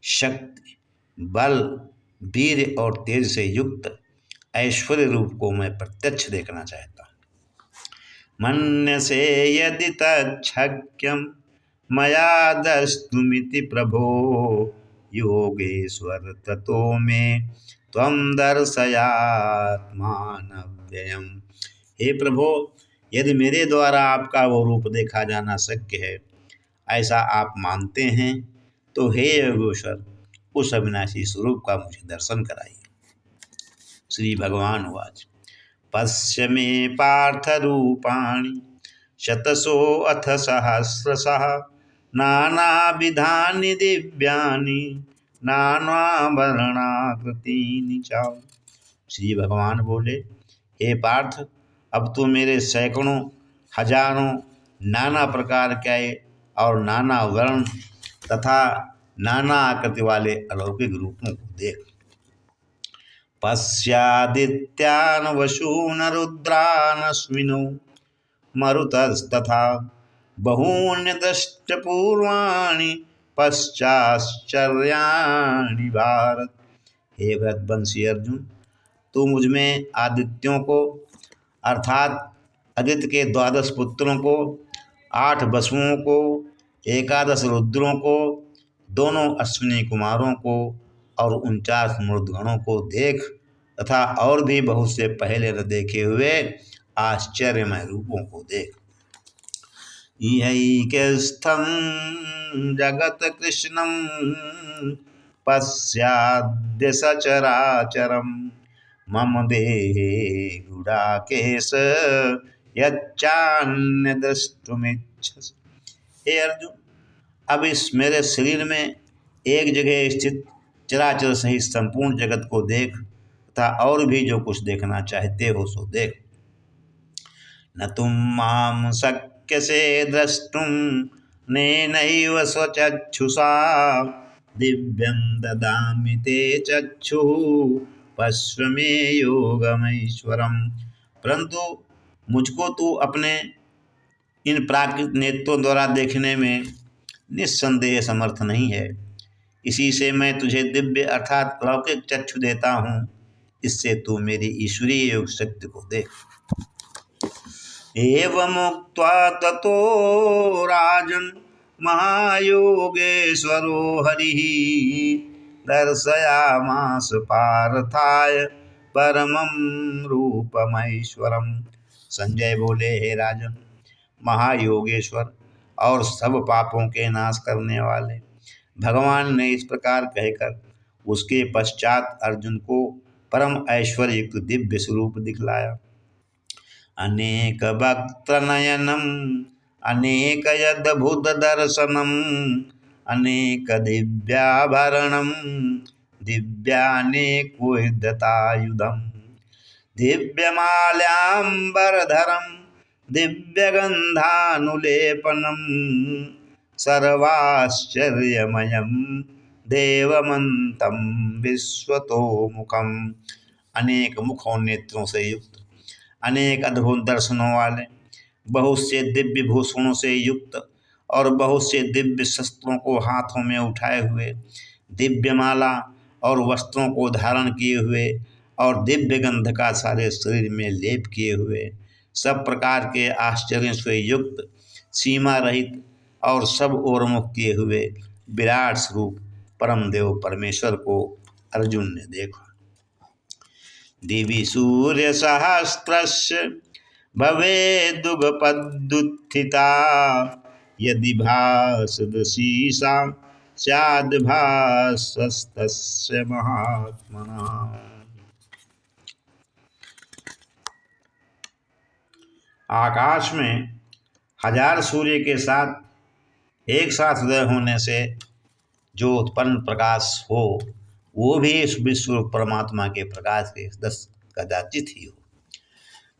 शक्ति, बल, वीर और तेज से युक्त ऐश्वर्य रूप को मैं प्रत्यक्ष देखना चाहता हूँ। मन्यसे यदि तच्छक्यं मया द्रष्टुमिति प्रभो योगेश्वर ततो मे त्वं दर्शयात्मानव्ययम्। हे प्रभो, यदि मेरे द्वारा आपका वो रूप देखा जाना शक्य है, ऐसा आप मानते हैं, तो हे योगेश्वर, उस अविनाशी स्वरूप का मुझे दर्शन कराइए। श्री भगवान उवाच पश्य मे पार्थ रूपाणि शतशो अथ सहस्रशः नानाविधानि दिव्यानि नानावर्णाकृतीनि च। श्री भगवान बोले, हे पार्थ, अब तू मेरे सैकड़ों हजारों नाना प्रकार के और नाना वर्ण तथा नाना आकृति वाले अलौकिक रूपों को देख। पश्यादित्यान् वसून् रुद्रानश्विनो मरुतस्तथा बहून्यदृष्टपूर्वाणि पश्चाश्चर्याणि भारत। हे भरतवंशी अर्जुन, तू मुझ में आदित्यों को अर्थात आदित्य के 12 पुत्रों को, 8 वसुओं को, 11 रुद्रों को, दोनों अश्विनी कुमारों को और 49 मूर्धगणों को देख तथा और भी बहुत से पहले न देखे हुए आश्चर्यमय रूपों को देख। यैकस्थं जगत कृष्णं पश्याद्य सचराचरं मम देहे गुडाकेश यच्चान्य द्रष्टुमिच्छसि। हे अर्जुन, अब इस मेरे शरीर में एक जगह स्थित चराचर सहित संपूर्ण जगत को देख तथा और भी जो कुछ देखना चाहते हो सो देख। न तुम माम शक्यसे द्रष्टुम नेनैव स्वचक्षुषा दिव्यं ददामि ते चक्षुः पश्य मे योगमैश्वरम्। परंतु मुझको तू अपने इन प्राकृत नेत्रों द्वारा देखने में निस्संदेह समर्थ नहीं है। इसी से मैं तुझे दिव्य अर्थात लौकिक चक्षु देता हूँ, इससे तू मेरी ईश्वरीय योग शक्ति को देख। एवमुक्त्वा ततो राजन् महायोगेश्वरो हरिः दर्शयामास पार्थाय परमं रूपमैश्वरम्। संजय बोले, हे राजन, महायोगेश्वर और सब पापों के नाश करने वाले भगवान ने इस प्रकार कहकर उसके पश्चात अर्जुन को परम ऐश्वर्य युक्त दिव्य स्वरूप दिखलाया। अनेक वक्त्रनयनम् अनेकयद्भुतदर्शनम् अनेक दिव्याभरणम् दिव्यानेकोद्यतायुधम् दिव्यमाल्याम्बरधरम् दिव्यगन्धानुलेपनम् सर्वाश्चर्यमयम् देवमन्तं विश्वतोमुखम्। अनेक मुख और नेत्रों से युक्त, अनेक अद्भुत दर्शनों वाले, बहुत से दिव्य भूषणों से युक्त और बहुत से दिव्य शस्त्रों को हाथों में उठाए हुए, दिव्य माला और वस्त्रों को धारण किए हुए और दिव्य गंध का सारे शरीर में लेप किए हुए, सब प्रकार के आश्चर्यों से युक्त, सीमा रहित और सब ओर मुख किए हुए विराट स्वरूप परम देव परमेश्वर को अर्जुन ने देखा। दिवि सूर्य सहस्रस्य भवेदुगपदुत्थिता यदि भासदृशी सा स्याद्भासस्तस्य महात्मना। आकाश में हजार सूर्य के साथ एक साथ उदय होने से जो उत्पन्न प्रकाश हो, वो भी इस विश्व परमात्मा के प्रकाश के दस कदाचित ही हो।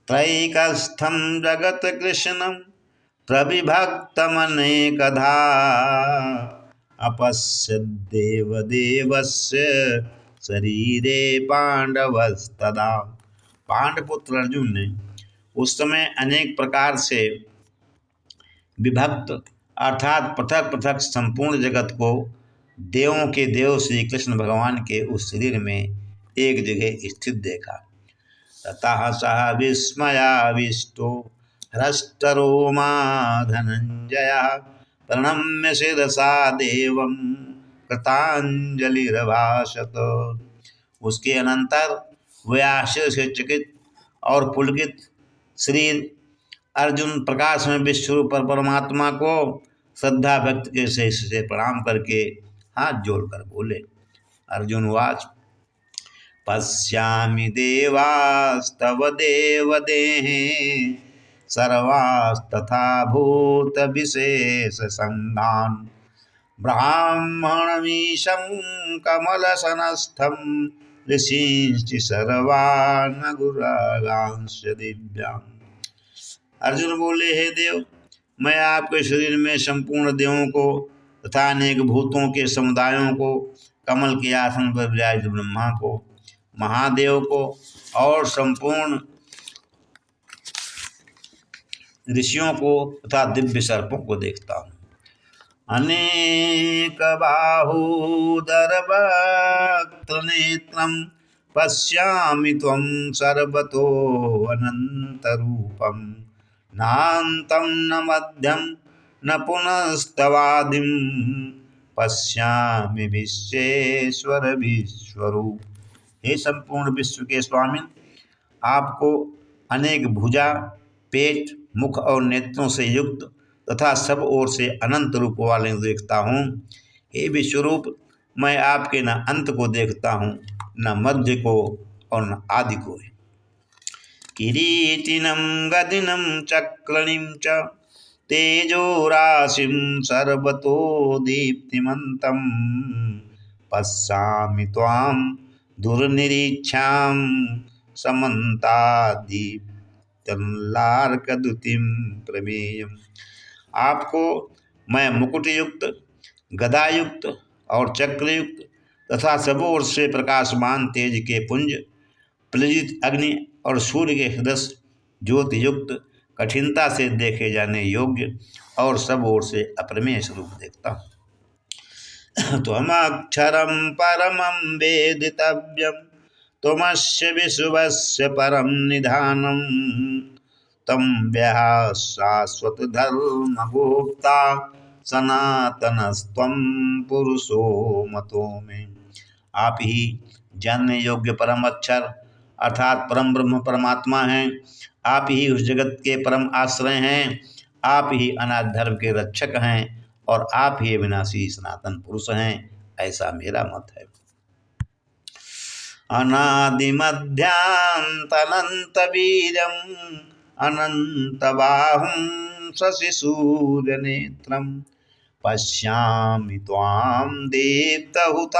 त्रैकस्थं जगत कृष्णं प्रविभक्तमनेकधा अपश्यद्देव देवस्य शरीरे पांडवस्तदा। पांडपुत्र अर्जुन ने उस समय अनेक प्रकार से विभक्त अर्थात पृथक पृथक संपूर्ण जगत को देवों के देव श्री कृष्ण भगवान के उस शरीर में एक जगह स्थित देखा। ततः सह विस्मयाविष्टो हृष्टरोमा धनंजयः प्रणम्य शिरसा देवं कृतांजलिरभाषत। उसके अनंतर वे आश्चर्य से चकित और पुलकित श्री अर्जुन प्रकाश में विश्वरूप परमात्मा को श्रद्धा भक्ति के से प्रणाम करके हाथ जोड़कर बोले। अर्जुन वाच पश्यामि देवास्तव देवदेहे सर्वास्तथा भूत विशेष संधान ब्राह्मणमीशं कमलसनस्थं ऋषींश्च सर्वान् गुरागांश्च दिव्यान्। अर्जुन बोले, हे देव, मैं आपके शरीर में संपूर्ण देवों को तथा अनेक भूतों के समुदायों को, कमल के आसन पर विराजित ब्रह्मा को, महादेव को और संपूर्ण ऋषियों को तथा दिव्य सर्पों को देखता हूँ। अनेक बाहूदर वक्त्र नेत्रं पश्यामि त्वं सर्वतो अनंत रूपम नान्तं न मध्यं न पुनस्तवादिं पश्यामि विश्वेश्वर विश्वरूप। हे संपूर्ण विश्व के स्वामी, आपको अनेक भुजा, पेट, मुख और नेत्रों से युक्त तथा सब ओर से अनंत रूप वाले देखता हूँ। हे विश्वरूप, मैं आपके न अंत को देखता हूँ, न मध्य को और न आदि को। किरीटिनं गदिनं चक्रणीं च तेजोराशिं सर्वतो दीप्तिमन्तं पश्यामि त्वां दुर्निरीक्षां समन्ताद्दीप्तलार्कद्युतिं प्रमेयम्। आपको मैं मुकुट युक्त, गदा युक्त और चक्र युक्त तथा सब ओर से प्रकाशमान तेज के पुंज, प्रज्वलित अग्नि और सूर्य के सदस्य ज्योति युक्त, कठिनता से देखे जाने योग्य और सब ओर से अप्रमेय स्वरूप देखता हूँ। त्वमक्षरं परमं वेदितव्यं त्वमस्य विश्वस्य परं निधानं तं व्याः शाश्वत धर्मगुप्ता सनातनस्त्वं पुरुषो मतो मे। आप ही जानने योग्य परम अक्षर अर्थात परम ब्रह्म परमात्मा हैं। आप ही उस जगत के परम आश्रय हैं। आप ही अनादि धर्म के रक्षक हैं और आप ही अविनाशी सनातन पुरुष हैं, ऐसा मेरा मत है। अनादि मध्यांत अनंत वीर्यं अनन्तबाहुं शशिसूर्यनेत्रं पश्यामि त्वां दीप्तहुताशवक्त्रं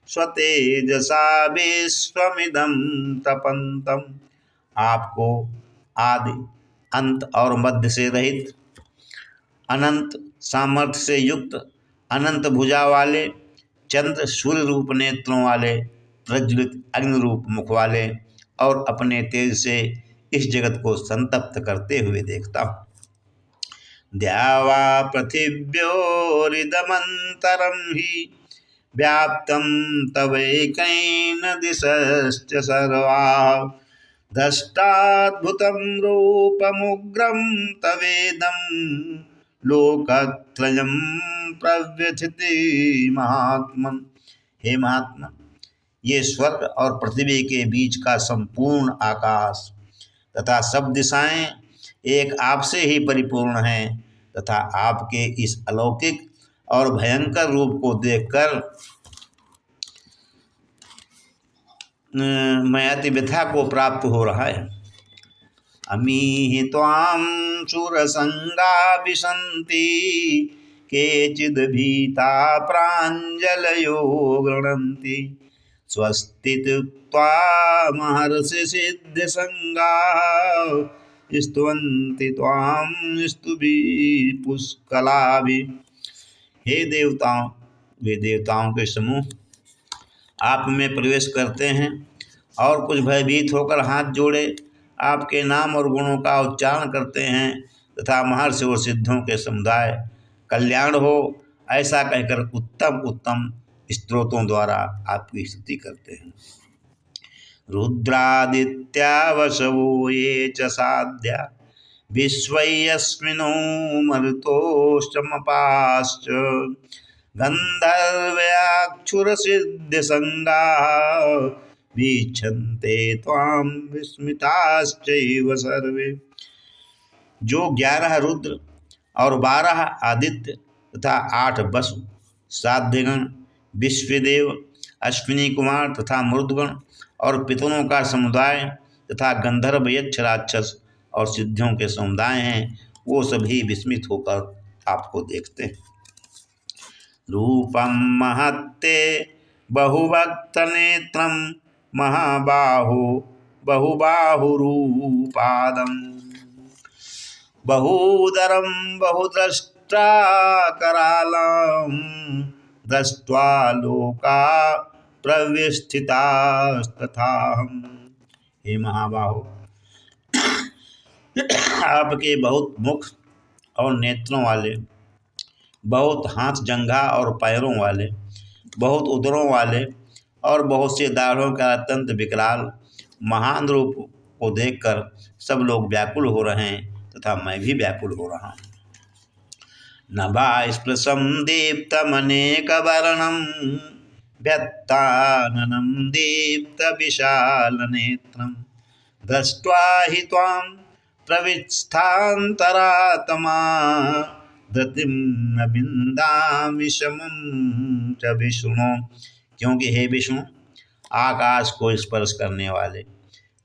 स्वतेजसा विश्वमिदं तपन्तम्। आपको आदि अंत और मध्य से रहित, अनंत सामर्थ्य से युक्त, अनंत भुजा वाले, चंद्र सूर्य रूप नेत्रों वाले, प्रज्वलित अग्नि रूप मुख वाले और अपने तेज से इस जगत को संतप्त करते हुए देखता हूँ। द्यावा पृथिव्योरिदमन्तरं हि व्याप्तं तवैकेन दिशश्च सर्वाः दष्टाद्भुतं रूपमुग्रं तवेदं लोकत्रयं प्रव्यथिति महात्मन्। हे महात्मा, ये स्वर्ग और पृथ्वी के बीच का संपूर्ण आकाश तथा सब दिशाएं एक आपसे ही परिपूर्ण हैं तथा आपके इस अलौकिक और भयंकर रूप को देखकर मैं अति व्यथा को प्राप्त हो रहा है। अमीहि त्वां शूरसंगा विशन्ति केचिद् भीता प्राञ्जलयो गृह्णन्ति स्वस्तित्वा महर्षि सिद्धसंगाः स्तुवन्ति त्वां स्तुभिः पुष्कलाभिः। हे देवताओं, वे देवताओं के समूह आप में प्रवेश करते हैं और कुछ भयभीत होकर हाथ जोड़े आपके नाम और गुणों का उच्चारण करते हैं तथा महर्षि और सिद्धों के समुदाय कल्याण हो ऐसा कहकर उत्तम उत्तम स्तोत्रों द्वारा आपकी स्तुति करते हैं। रुद्रादित्या वसवो ये च साध्या विश्वयस्मिनो मरुतोष्टमपाश्च गन्धर्व्याक्षुरसिद्धसंगाः वीक्षन्ते त्वां विस्मिताश्चैव सर्वे। जो 11 रुद्र और 12 आदित्य तथा 8 वसु, साध्यगण, विश्वदेव, अश्विनी कुमार तथा मरुदगण और पितरों का समुदाय तथा गंधर्व, यक्ष, राक्षस और सिद्धियों के समुदाय हैं, वो सभी विस्मित होकर आपको देखते हैं। रूपं महत्ते बहुवक्त्रनेत्रं महाबाहो बहुबाहुरूपादं बहुदरं बहुद्रष्टाकरालं दृष्ट्वा लोका प्रव्यथितास्तथाहम्। हे महाबाहो, आपके बहुत मुख और नेत्रों वाले, बहुत हाथ जंघा और पैरों वाले, बहुत उदरों वाले और बहुत से दाढ़ों का अत्यंत विकराल महान रूप को देखकर सब लोग व्याकुल हो रहे हैं तथा मैं भी व्याकुल हो रहा हूँ। नभास्पृशं दीप्तमनेकवर्णं व्यत्ताननं दीप्तविशालनेत्रं दृष्ट्वा हि त्वां प्रविष्टान्तरात्मा धृतिं न विन्दामि शमं च विष्णु। क्योंकि हे विष्णु, आकाश को स्पर्श करने वाले,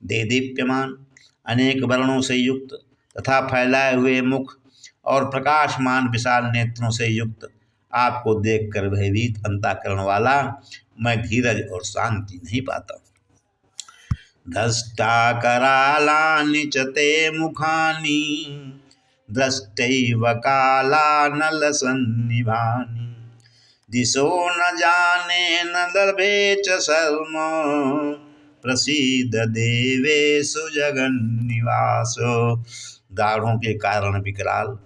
देदीप्यमान, अनेक वर्णों से युक्त तथा फैलाए हुए मुख और प्रकाशमान विशाल नेत्रों से युक्त आपको देखकर भयभीत अंतःकरण वाला मैं धीरज और शांति नहीं पाता। दष्टाकरालानि च ते मुखानि दृष्टैव कालानलसन्निभानि दिशो न जाने न लभे च शर्म प्रसीद देवेषु जगन्निवास। दाढ़ों के कारण विकराल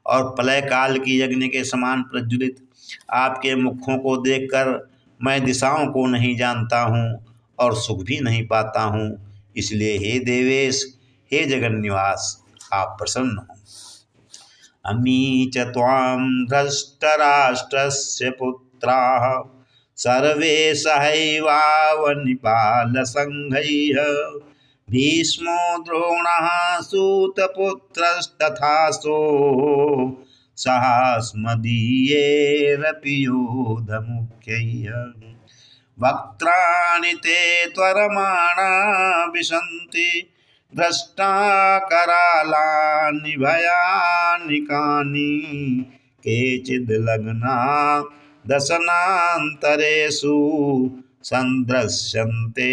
और प्रलय काल की यज्ञ के समान प्रज्वलित आपके मुखों को देखकर मैं दिशाओं को नहीं जानता हूँ और सुख भी नहीं पाता हूँ। इसलिए हे देवेश, हे जगन्निवास, आप प्रसन्न हो। अमी च त्वां धृतराष्ट्रस्य पुत्राः सर्वे सहैवावनिपालसंघैः भीष्मो द्रोणः सूतपुत्रस्तथासो सहास्मदीयैरपि योधमुख्यैः वक्त्राणि ते त्वरमाणा विशन्ति दृष्टा करालानि भयानिकानि केचिद् लग्ना दशनान्तरेषु सन्दृश्यन्ते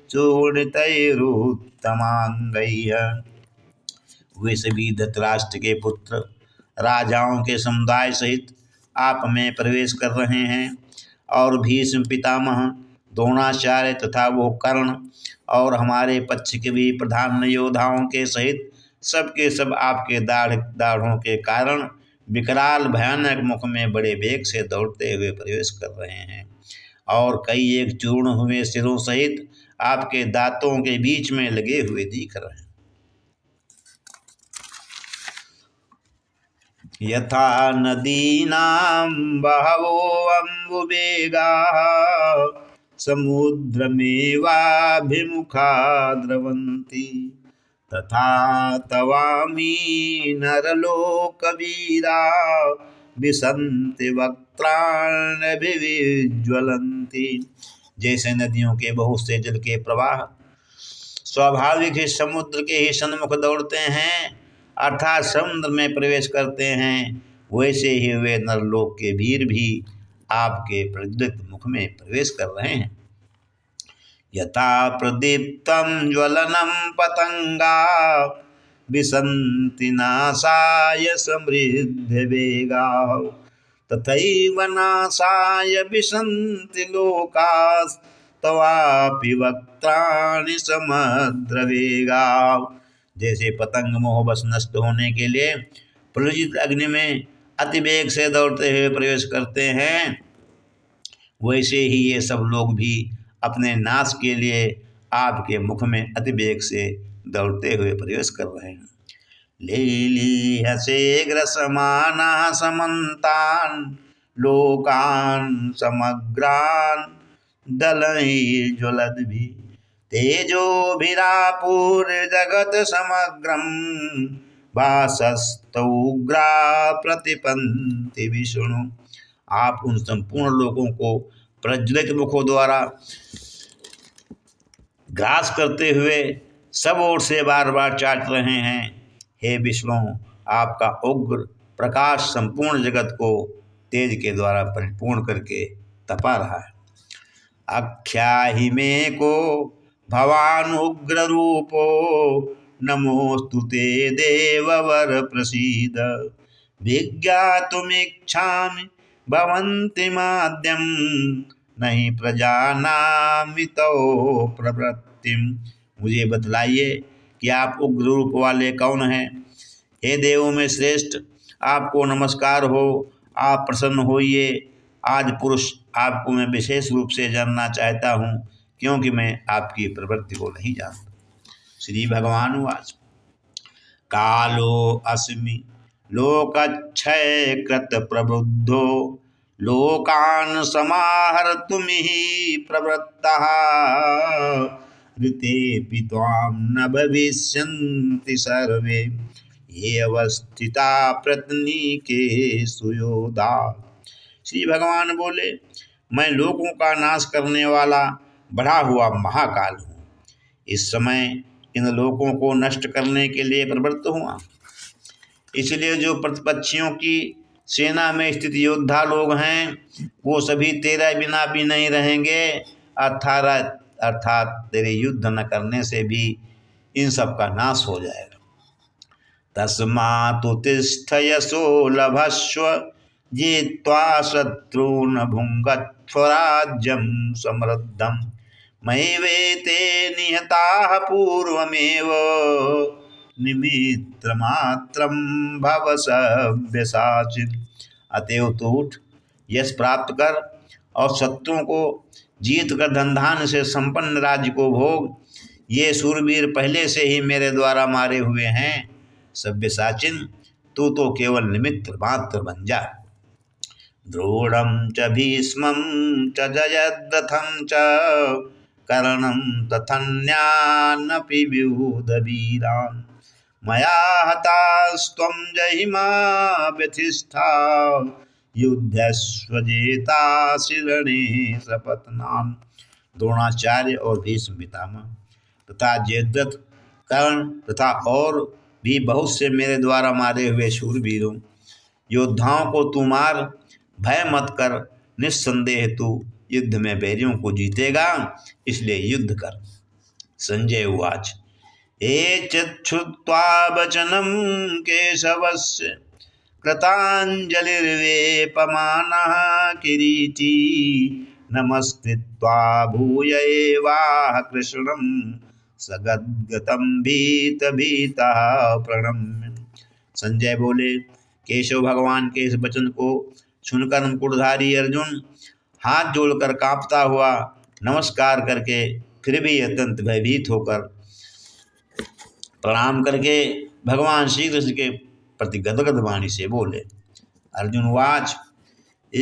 चूर्णितैरुत्तमाङ्गैः। वे सभी धृतराष्ट्र के पुत्र राजाओं के समुदाय सहित आप में प्रवेश कर रहे हैं, और भीष्म पितामह, द्रोणाचार्य तथा वो कर्ण और हमारे पक्ष के भी प्रधान योद्धाओं के सहित सबके सब आपके दाढ़ों के कारण विकराल भयानक मुख में बड़े वेग से दौड़ते हुए प्रवेश कर रहे हैं, और कई एक चूर्ण हुए सिरों सहित आपके दांतों के बीच में लगे हुए दिख रहे हैं। यथा नदीनां बहवो अम्बुवेगाः समुद्रमेवाभिमुखा द्रवन्ति तथा तवामी नरलोकवीरा विसन्ति वक्त्राण्यभिविज्वलन्ति। जैसे नदियों के बहुत से जल के प्रवाह स्वाभाविक ही समुद्र के ही सन्मुख दौड़ते हैं, अर्थात समुद्र में प्रवेश करते हैं, वैसे ही वे नरलोक के वीर भी आपके प्रज्वलित मुख में प्रवेश कर रहे हैं। यथा प्रदीप्तं ज्वलनं पतंगा विसन्ति नाशाय समृद्धवेगाः तथैव नाशाय विसन्ति लोकास्तवापि वक्त्राणि समद्रवेगाः। जैसे पतंग मोहवश नष्ट होने के लिए प्रज्वलित अग्नि में अतिवेग से दौड़ते हुए प्रवेश करते हैं, वैसे ही ये सब लोग भी अपने नाश के लिए आपके मुख में अतिवेग से दौड़ते हुए प्रवेश कर रहे हैं। लीलीहसे ग्रसमानः समन्तान् लोकान् समग्रान् दलैर्ज्वलद्भिः तेजोभिरापूर्य समग्रं भासस्तौग्रा प्रतिपन्ति विष्णु। आप उन संपूर्ण लोगों को प्रज्वलित मुखों द्वारा ग्रास करते हुए सब ओर से बार बार चाट रहे हैं। हे विष्णु, आपका उग्र प्रकाश संपूर्ण जगत को तेज के द्वारा परिपूर्ण करके तपा रहा है। आख्याहि मे को भवान उग्र रूपो नमोस्तुते देववर प्रसीद विज्ञातुमिच्छामि भवन्ति माद्यं नहीं प्रजानामि तव प्रवृत्तिम। मुझे बतलाइए कि आप उग्र रूप वाले कौन हैं। हे देवों में श्रेष्ठ, आपको नमस्कार हो, आप प्रसन्न होइए। आज पुरुष आपको मैं विशेष रूप से जानना चाहता हूँ, क्योंकि मैं आपकी प्रवृत्ति को नहीं जानता। श्री भगवान उवाच कालो अस्मि लोकक्षय कृत प्रबुद्धो लोकान् समाहर्तुमिहि प्रवृत्तः ऋतेऽपि त्वां न भविष्यन्ति सर्वे ये अवस्थिता प्रतनीकेषु योधा। श्री भगवान बोले, मैं लोगों का नाश करने वाला बढ़ा हुआ महाकाल हूँ। इस समय इन लोगों को नष्ट करने के लिए प्रवृत्त हुआ। इसलिए जो प्रतिपक्षियों की सेना में स्थित योद्धा लोग हैं, वो सभी तेरे बिना भी नहीं रहेंगे, अर्थात तेरे युद्ध न करने से भी इन सब का नाश हो जाएगा। तस्मात् उत्तिष्ठ यशो लभस्व जित्वा शत्रून् भुङ्क्त्व राज्यं समृद्धम् मयैवेते निहताः पूर्वमेव निमित्रमात्रं भव सव्यसाचिन्। अतएव तो उठ, यश प्राप्त कर और शत्रुओं को जीत कर धन धान्य से संपन्न राज्य को भोग। ये सूरवीर पहले से ही मेरे द्वारा मारे हुए हैं। सव्यसाचिन, तू तो केवल निमित्त मात्र बन जा। द्रोणं च भीष्मं च जयद्रथं च कर्णं तथन्यानपि विबुधवीरान् मया हतास्त्वं जहिमा व्यथिष्ठा युद्धस्व जेतासि रणे सपत्नान्। द्रोणाचार्य और भीष्म पितामह तथा जयद्रथ कर्ण तथा और भी बहुत से मेरे द्वारा मारे हुए शूरवीरों, योद्धाओं को तू मार, भय मत कर, निस्संदेह तू युद्ध में बैरियों को जीतेगा, इसलिए युद्ध कर। संजय उवाच एतच्छ्रुत्वा वचनं केशवस्य कृताञ्जलिर्वेपमानः किरीटी नमस्कृत्वा भूय एवाह कृष्णं सगद्गतं भीतः प्रणम्य। संजय बोले, केशव भगवान के इस वचन को सुनकर मुकुटधारी अर्जुन हाथ जोड़कर कांपता हुआ नमस्कार करके फिर भी अत्यंत भयभीत होकर प्रणाम करके भगवान श्री कृष्ण के प्रति गदगद वाणी से बोले। अर्जुन वाच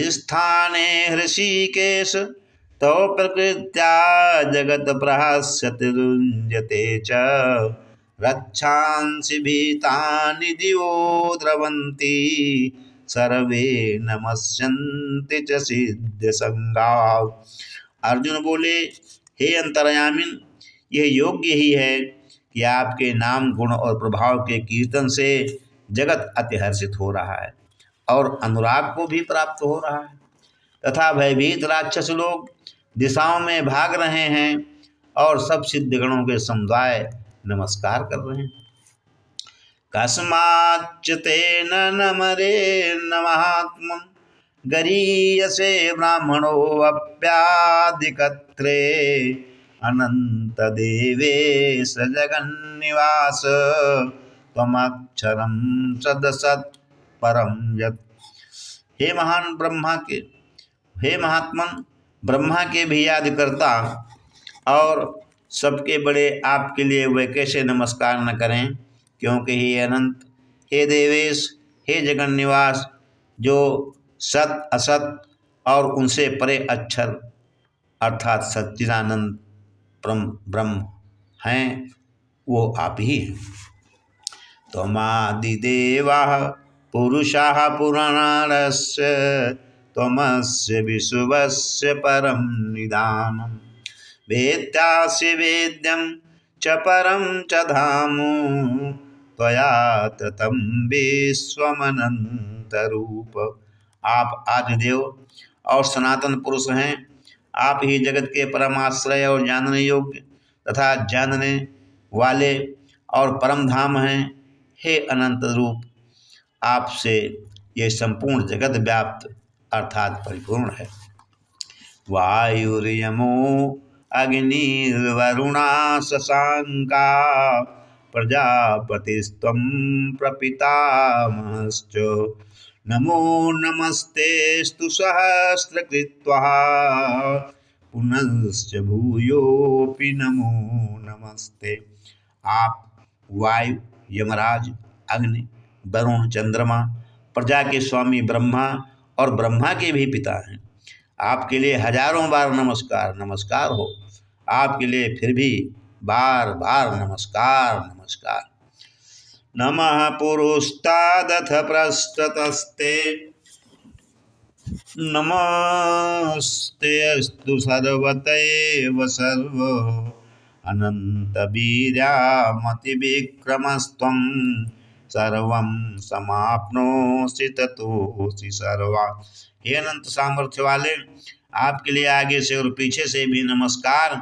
स्थाने हृषिकेश तो प्रकृत्या जगत प्रहस्यति रुञ्जते च रक्षांसि भीतानि दिवो द्रवन्ति सर्वे नमस्यन्ति च सिद्धसंगा। अर्जुन बोले, हे अंतर्यामिन, यह योग्य ही है कि आपके नाम गुण और प्रभाव के कीर्तन से जगत अतिहर्षित हो रहा है और अनुराग को भी प्राप्त हो रहा है तथा भयभीत राक्षस लोग दिशाओं में भाग रहे हैं और सब सिद्ध गणों के समुदाय नमस्कार कर रहे हैं। कस्माच्च तेन नमरे नमहात्मन् गरीयसे ब्राह्मणो अप्यादिकत्रे अनंत देवेश जगन्निवास त्वमक्षरं सदसत् परम यत्। हे महात्मन, ब्रह्मा के भी याद करता और सबके बड़े आपके लिए वे कैसे नमस्कार न करें, क्योंकि हे अनंत, हे देवेश, हे जगन्निवास, जो सत असत और उनसे परे अक्षर अर्थात सच्चिदानंद ब्रह्म हैं, वो आप ही हैं। त्वमादिदेवः पुरुषः पुराणस्य त्वमस्य विश्वस्य परं निधानम् वेत्यासि वेद्यं च परं च धाम त्वया ततं विश्वमनन्तरूप। आप आदिदेव और सनातन पुरुष हैं, आप ही जगत के परमाश्रय और जानने योग्य तथा जानने वाले और परम धाम हैं। हे अनंत रूप, आपसे ये संपूर्ण जगत व्याप्त अर्थात परिपूर्ण है। वायुर्यमो अग्निर्वरुणा शशांका प्रजापतिस्त्वं प्रपितामहश्च नमो नमस्तेस्तु सहस्रकृत्वः पुनश्च भूयोऽपि नमो नमस्ते। आप वायु, यमराज, अग्नि, वरुण, चंद्रमा, प्रजा के स्वामी ब्रह्मा और ब्रह्मा के भी पिता हैं। आपके लिए हजारों बार नमस्कार नमस्कार हो, आपके लिए फिर भी बार बार नमस्कार नमस्कार। नमः पुरुस्तादथ पृष्ठतस्ते नमस्ते अस्तु सर्वतैव सर्व अनंत वीर्यामति विक्रमस्त्वं सर्वं समाप्नोसि ततोसि सर्वा। हे अनंत सामर्थ्य वाले, आपके लिए आगे से और पीछे से भी नमस्कार।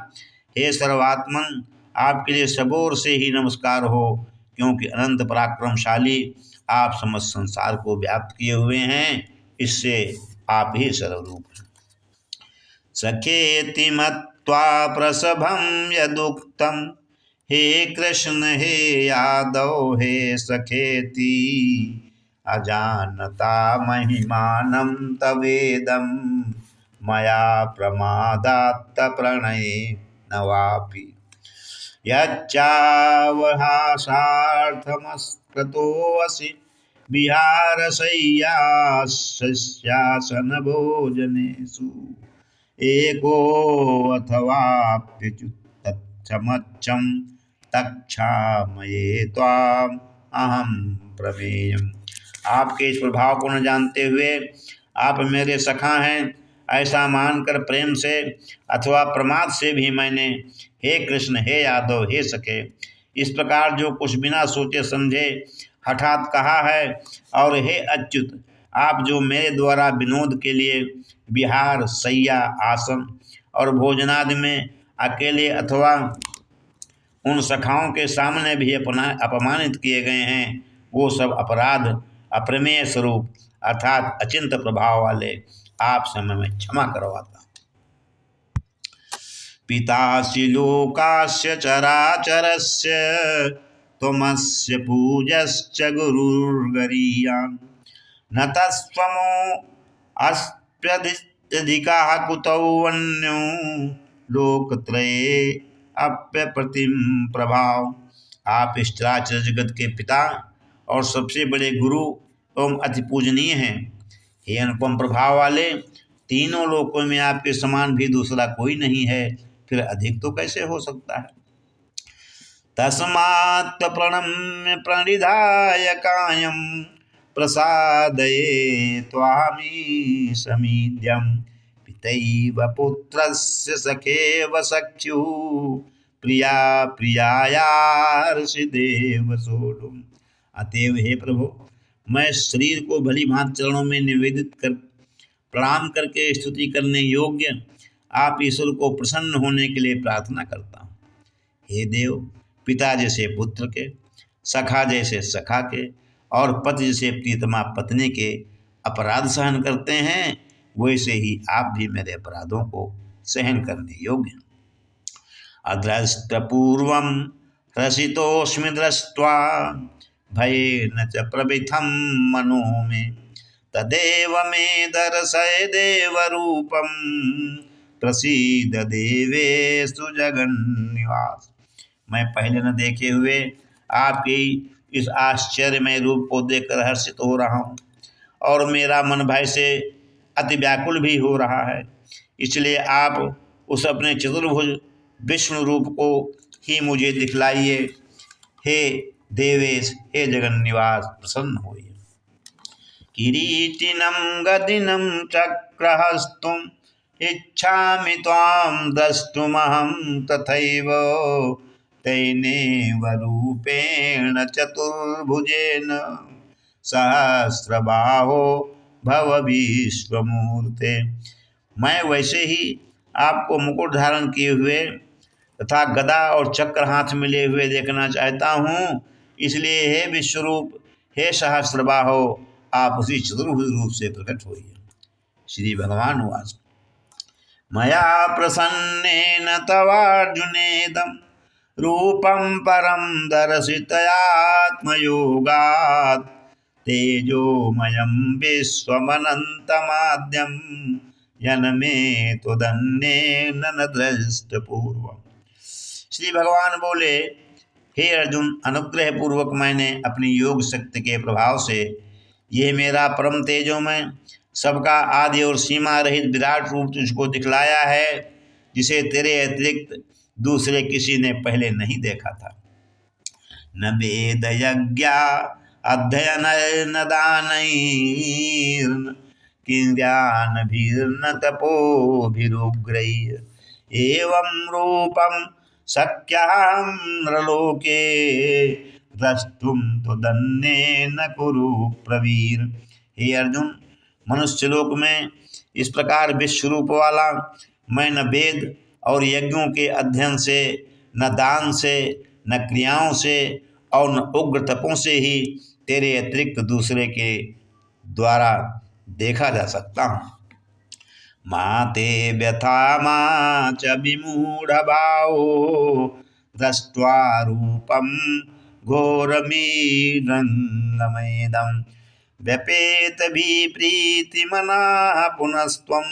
हे सर्वात्मन, आपके लिए सबोर से ही नमस्कार हो, क्योंकि अनंत पराक्रमशाली आप समस्त संसार को व्याप्त किए हुए हैं, इससे आप ही सर्वरूप हैं। सखेति मत्वा प्रसभं यदुक्तं हे कृष्ण हे यादव हे सखेति अजानता महिमानं तवेदं मया प्रमादात् प्रणयेन वापि यच्चावहासार्थमस्कृतोऽसि विहारशय्यासनभोजनेषु एको अथवाप्यच्युतच्छमच्छं तक्षामये त्वाम् अहं प्रमेयम्। आपके इस प्रभाव को न जानते हुए आप मेरे सखा हैं ऐसा मानकर प्रेम से अथवा प्रमाद से भी मैंने हे कृष्ण हे यादव हे सखे इस प्रकार जो कुछ बिना सोचे समझे हठात कहा है। और हे अच्युत, आप जो मेरे द्वारा विनोद के लिए विहार, शैया, आसन और भोजनादि में अकेले अथवा उन सखाओं के सामने भी अपमानित किए गए हैं, वो सब अपराध अप्रमेय स्वरूप अर्थात अचिंत प्रभाव वाले आप समय में क्षमा करवाता। पितासि लोकास्य चराचरस्य त्वमस्य पूजश्च गुरुर्गरीयान् न तस्त्वमो अस्त्यधिकाः कुतौ अन्यो लोकत्रये अप्यप्रतिम प्रभाव। आप इस चराचर जगत के पिता और सबसे बड़े गुरु एवं अति पूजनीय हैं। हे अनुपम प्रभाव वाले, तीनों लोकों में आपके समान भी दूसरा कोई नहीं है, फिर अधिक तो कैसे हो सकता है। तस्मात् प्रणम्य प्रणिधाय कायं प्रसादये त्वामी समीड्यं पितैव पुत्रस्य सखेव सख्युः प्रिया प्रियायार्षिदेव सोढुम्। अतएव हे प्रभु, मैं शरीर को भली भांति चरणों में निवेदित कर प्रणाम करके स्तुति करने योग्य आप ईश्वर को प्रसन्न होने के लिए प्रार्थना करता हूँ। हे देव, पिता जैसे पुत्र के, सखा जैसे सखा के और पति जैसे प्रीतमा पत्नी के अपराध सहन करते हैं, वैसे ही आप भी मेरे अपराधों को सहन करने योग्य। अदृष्टपूर्वं रसितोऽस्मि दृष्ट्वा भयेन च प्रविथं मनो मे तदेव मे दर्शय देवरूपं प्रसीद देवेषु जगन्निवास। मैं पहले न देखे हुए आपकी इस आश्चर्यमय रूप को देखकर हर्षित हो रहा हूँ और मेरा मन भय से अति व्याकुल भी हो रहा है। इसलिए आप उस अपने चतुर्भुज विष्णु रूप को ही मुझे दिखलाइए। हे देवेश, हे जगन्निवास, प्रसन्न होइए। किरीटिनं गदिनं चक्रहस्तुम् इच्छामि त्वां द्रष्टुमहं तथैव तेनैव रूपेण चतुर्भुजेन सहस्रबाहो भव विश्वमूर्ते। मैं वैसे ही आपको मुकुट धारण किए हुए तथा गदा और चक्र हाथ में लिए हुए देखना चाहता हूँ। इसलिए हे विश्वरूप, हे सहस्रबाहो, आप उसी चतुर्भुज रूप से प्रकट होइए। श्री भगवान वाच मया प्रसन्नेन तवार्जुनेदं रूपं परं दर्शितयात्मयोगात् तेजोमयं विश्वमनन्तमाद्यं यन्मे त्वदन्येन न दृष्टपूर्वम्। श्री भगवान बोले, हे अर्जुन, अनुग्रह पूर्वक मैंने अपनी योग शक्ति के प्रभाव से यह मेरा परम तेजोमय, सबका आदि और सीमा रहित विराट रूप तुझको दिखलाया है, जिसे तेरे अतिरिक्त दूसरे किसी ने पहले नहीं देखा था। न वेद यज्ञा अध्ययन न दानैर्न ज्ञानभिर्न तपोभिरुग्रैः एवं रूपं शक्यं नृलोके द्रष्टुम त्वदन्येन कुरु प्रवीर। हे अर्जुन, मनुष्यलोक में इस प्रकार विश्वरूप वाला मैं न वेद और यज्ञों के अध्ययन से, न दान से, न क्रियाओं से और न उग्र तपों से ही तेरे अतिरिक्त दूसरे के द्वारा देखा जा सकता हूँ। माते व्यथा मा च विमूढ़ भावो दृष्ट्वा रूपं घोरमीरङ्गमेदं व्यपेत प्रीतिमनाः पुनस्त्वं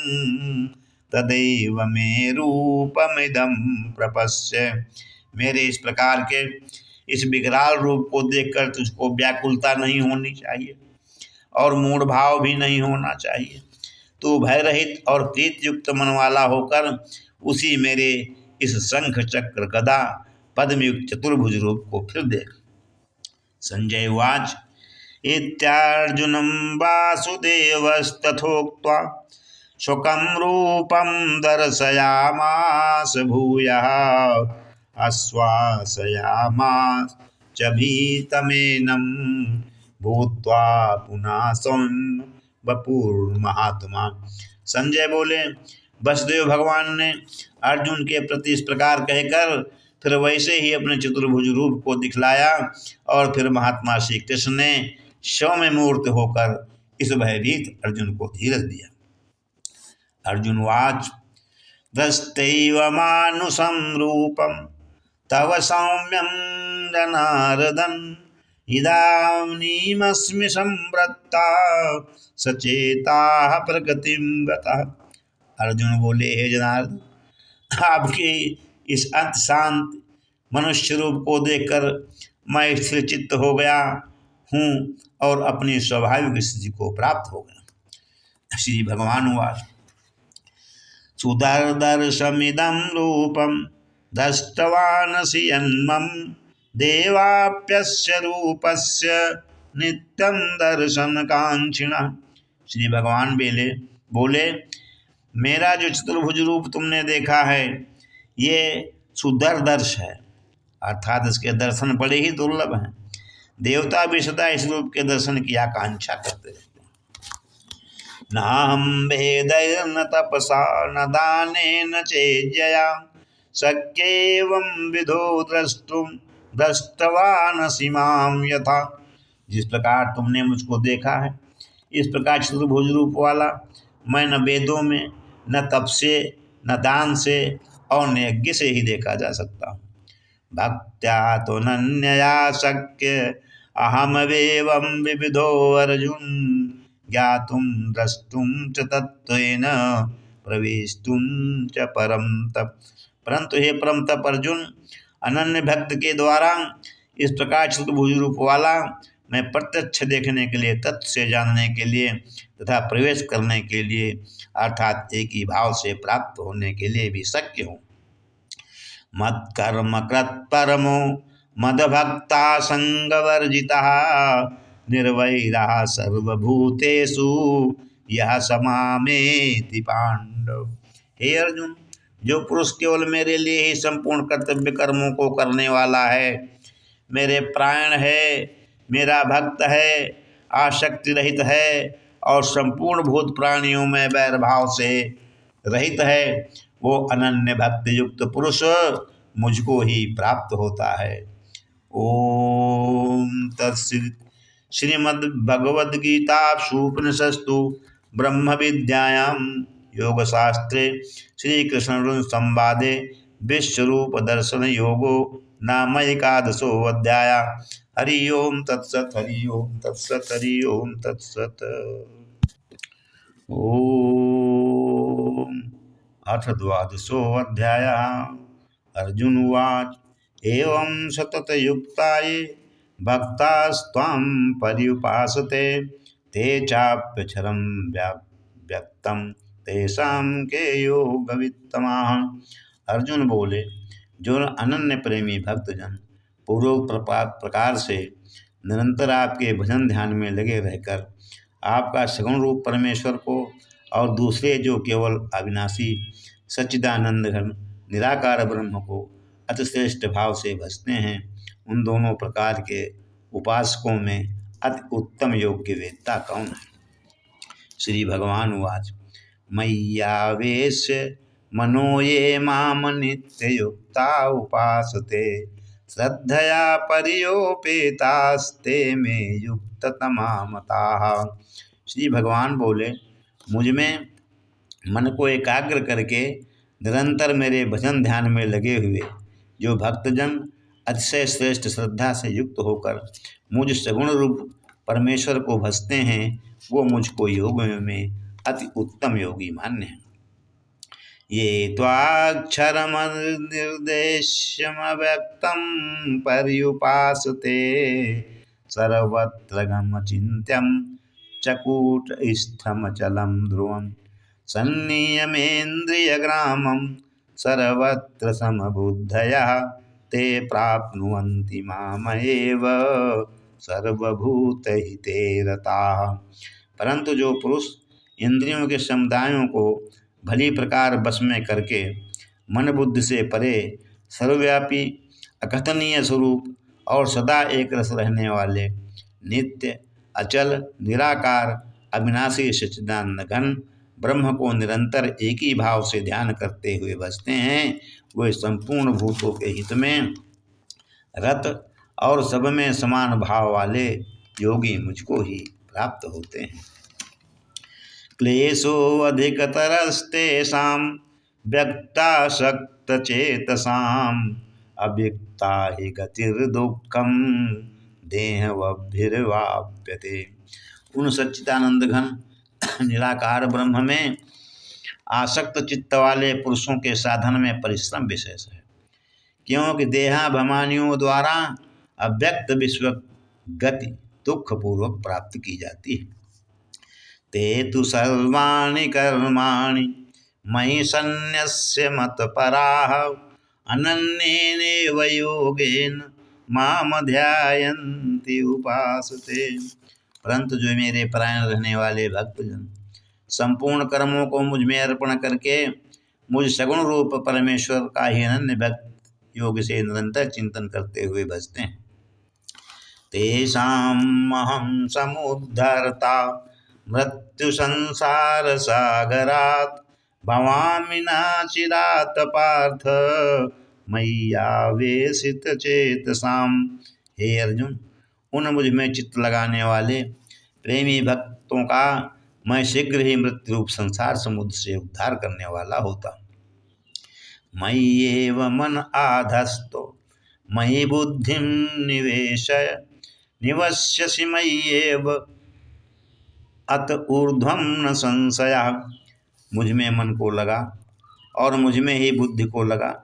तदैव मे रूपमिदं प्रपश्य। मेरे इस प्रकार के इस विकराल रूप को देखकर तुझको व्याकुलता नहीं होनी चाहिए और मूढ़ भाव भी नहीं होना चाहिए। तू भय रहित और प्रीत युक्त मन वाला होकर उसी मेरे इस शंख चक्र गदा पद्मयुक्त चतुर्भुज रूप को फिर देख। संजय उवाच इत्यार्जुनं वासुदेवस्तथोक्त्वा शुकं रूपं दर्शयामास भूयः आश्वासयामास च भीतमेनं भूत्वा पुनः सौम्य वपुर्महात्मा। संजय बोले, वसुदेव भगवान ने अर्जुन के प्रति इस प्रकार कहकर फिर वैसे ही अपने चतुर्भुज रूप को दिखलाया और फिर महात्मा श्री कृष्ण ने सौम्य मूर्त होकर इस भयभीत अर्जुन को धीरज दिया। अर्जुन वाच दस्तैव मानुषं रूपं तव सौम्यं जनार्दन इदानीमस्मि संवृत्ता सचेताः प्रकृतिं गतः। अर्जुन बोले, हे जनार्दन, आपके इस अंत शांत मनुष्य रूप को देखकर मैं स्थिर चित्त हो गया हूँ और अपनी स्वाभाविक स्थिति को प्राप्त हो गया। श्री भगवान वाच सुदर्दर्शमिदं रूपं दृष्टवानसि यन्मम देवाप्यस्य रूपस्य नित्यं दर्शनकांक्षिणः। श्री भगवान बोले, मेरा जो चतुर्भुज रूप तुमने देखा है ये सुदर्दर्श है, अर्थात इसके दर्शन बड़े ही दुर्लभ हैं। देवता भी सदा इस रूप के दर्शन की आकांक्षा करते रहते हैं। नाहं भेदैर्न तपसा न दानेन चेज्जया शक्येवं विधो द्रष्टुं दृष्टवानसि मां यथा। जिस प्रकार तुमने मुझको देखा है इस प्रकार चतुर्भुज रूप वाला मैं न वेदों में न तप से न दान से और न यज्ञ से ही देखा जा सकता हूँ। भक्त्या तो नन्यया शक्य अहमवेवं विविधो अर्जुन ज्ञातुं द्रष्टुं च तत्त्वेन प्रवेष्टुं च परम तप। परंतु हे परम तप अर्जुन, अनन्य भक्त के द्वारा इस प्रकार चतुर्भुज रूप वाला मैं प्रत्यक्ष देखने के लिए, तत्व से जानने के लिए तथा प्रवेश करने के लिए अर्थात एक ही भाव से प्राप्त होने के लिए भी शक्य हूँ। मत्कर्म कृत परमो मदभक्ता संगवर्जिता निर्वैरः सर्वभूतेषु यः समामेति पांडव। हे अर्जुन, जो पुरुष केवल मेरे लिए ही संपूर्ण कर्तव्य कर्मों को करने वाला है, मेरे प्राण है, मेरा भक्त है, आसक्ति रहित है और संपूर्ण भूत प्राणियों में वैर भाव से रहित है, वो अनन्य भक्ति युक्त पुरुष मुझको ही प्राप्त होता है। ओम तत्सदित्। श्रीमद्भगवद्गीतासूपनिषत्सु ब्रह्म विद्यायां योगशास्त्रे श्रीकृष्ण संवादे विश्वरूप दर्शन योगो नाम एकादशोऽध्याय। हरि ओम तत्सत्, हरि ओम तत्सत्, हरि ओम तत्सत्। ओम अथ द्वादशोऽध्यायः। अर्जुन उवाच एवं सततयुक्ता ये भक्तास्त्वां पर्युपासते ते चाप्यक्षरं व्यक्तं तेषां के योगवित्तमाः। अर्जुन बोले, जो अनन्य प्रेमी भक्तजन पूर्वोक्त प्रकार से निरंतर आपके भजन ध्यान में लगे रहकर आपका सगुण रूप परमेश्वर को और दूसरे जो केवल अविनाशी सच्चिदानंद घन निराकार ब्रह्म को अतिश्रेष्ठ भाव से भजते हैं, उन दोनों प्रकार के उपासकों में अति उत्तम योग्य वेत्ता कौन है। श्री भगवान उवाच मय्यावेश्य मनो ये माम नित्ययुक्ता उपासते श्रद्धया पर्योपेतास्ते में युक्ततमा मताः। श्री भगवान बोले, मुझ में मन को एकाग्र करके निरंतर मेरे भजन ध्यान में लगे हुए जो भक्तजन अतिशय श्रेष्ठ श्रद्धा से युक्त होकर मुझ सगुण रूप परमेश्वर को भजते हैं, वो मुझको योग में अति उत्तम योगी मान्य हैं। ये त्वाक्षरमनिर्देश्यमव्यक्तं पर्युपासते सर्वत्र गमचिन्त्यं चकूटस्थमचलं ध्रुवं सन्नियमेन्द्रियग्रामं सर्वत्र समबुद्धयः ते प्राप्नुवन्ति मामेव सर्वभूतहिते रताः। परंतु जो पुरुष इंद्रियों के समुदायों को भली प्रकार बस में करके मन बुद्धि से परे सर्वव्यापी, अकथनीय स्वरूप और सदा एक रस रहने वाले, नित्य, अचल, निराकार, अविनाशी सच्चिदानंद घन ब्रह्म को निरंतर एक ही भाव से ध्यान करते हुए बसते हैं, वे संपूर्ण भूतों के हित में रत और सब में समान भाव वाले योगी मुझको ही प्राप्त होते हैं। क्लेशो अधिकतरस्तेषां व्यक्तासक्तचेतसाम् अव्यक्ता हि गतिर्दुःखं देहवद्भिर्वाप्यते। उन सच्चिदानंद घन निराकार ब्रह्म में आसक्त चित्त वाले पुरुषों के साधन में परिश्रम विशेष है, क्योंकि देहाभिमानियों द्वारा अव्यक्त विश्व गति दुख पूर्वक प्राप्त की जाती है। ते तु सर्वाणि कर्माणि मयि सन्न्यस्य मत्पराः अनन्येनैव योगेन माम ध्यायन्ति उपासते। परंतु जो मेरे परायण रहने वाले भक्तजन संपूर्ण कर्मों को मुझ में अर्पण करके मुझ सगुण रूप परमेश्वर का ही अनन्य भक्त योग से निरंतर चिंतन करते हुए भजते हैं। तेषामहं समुद्धर्ता मृत्यु संसार सागरात् भवामि नाचिरात पार्थ मय्यावेशित चेतसाम। हे अर्जुन, उन मुझ में चित्त लगाने वाले प्रेमी भक्तों का मैं शीघ्र ही मृत्यु रूप संसार समुद्र से उद्धार करने वाला होता। मय्येव मन आधस्तो मयि बुद्धिं निवेशय निवस्यसि मय्येव अत ऊर्ध्वं न संशयः। मुझ में मन को लगा और मुझ में ही बुद्धि को लगा,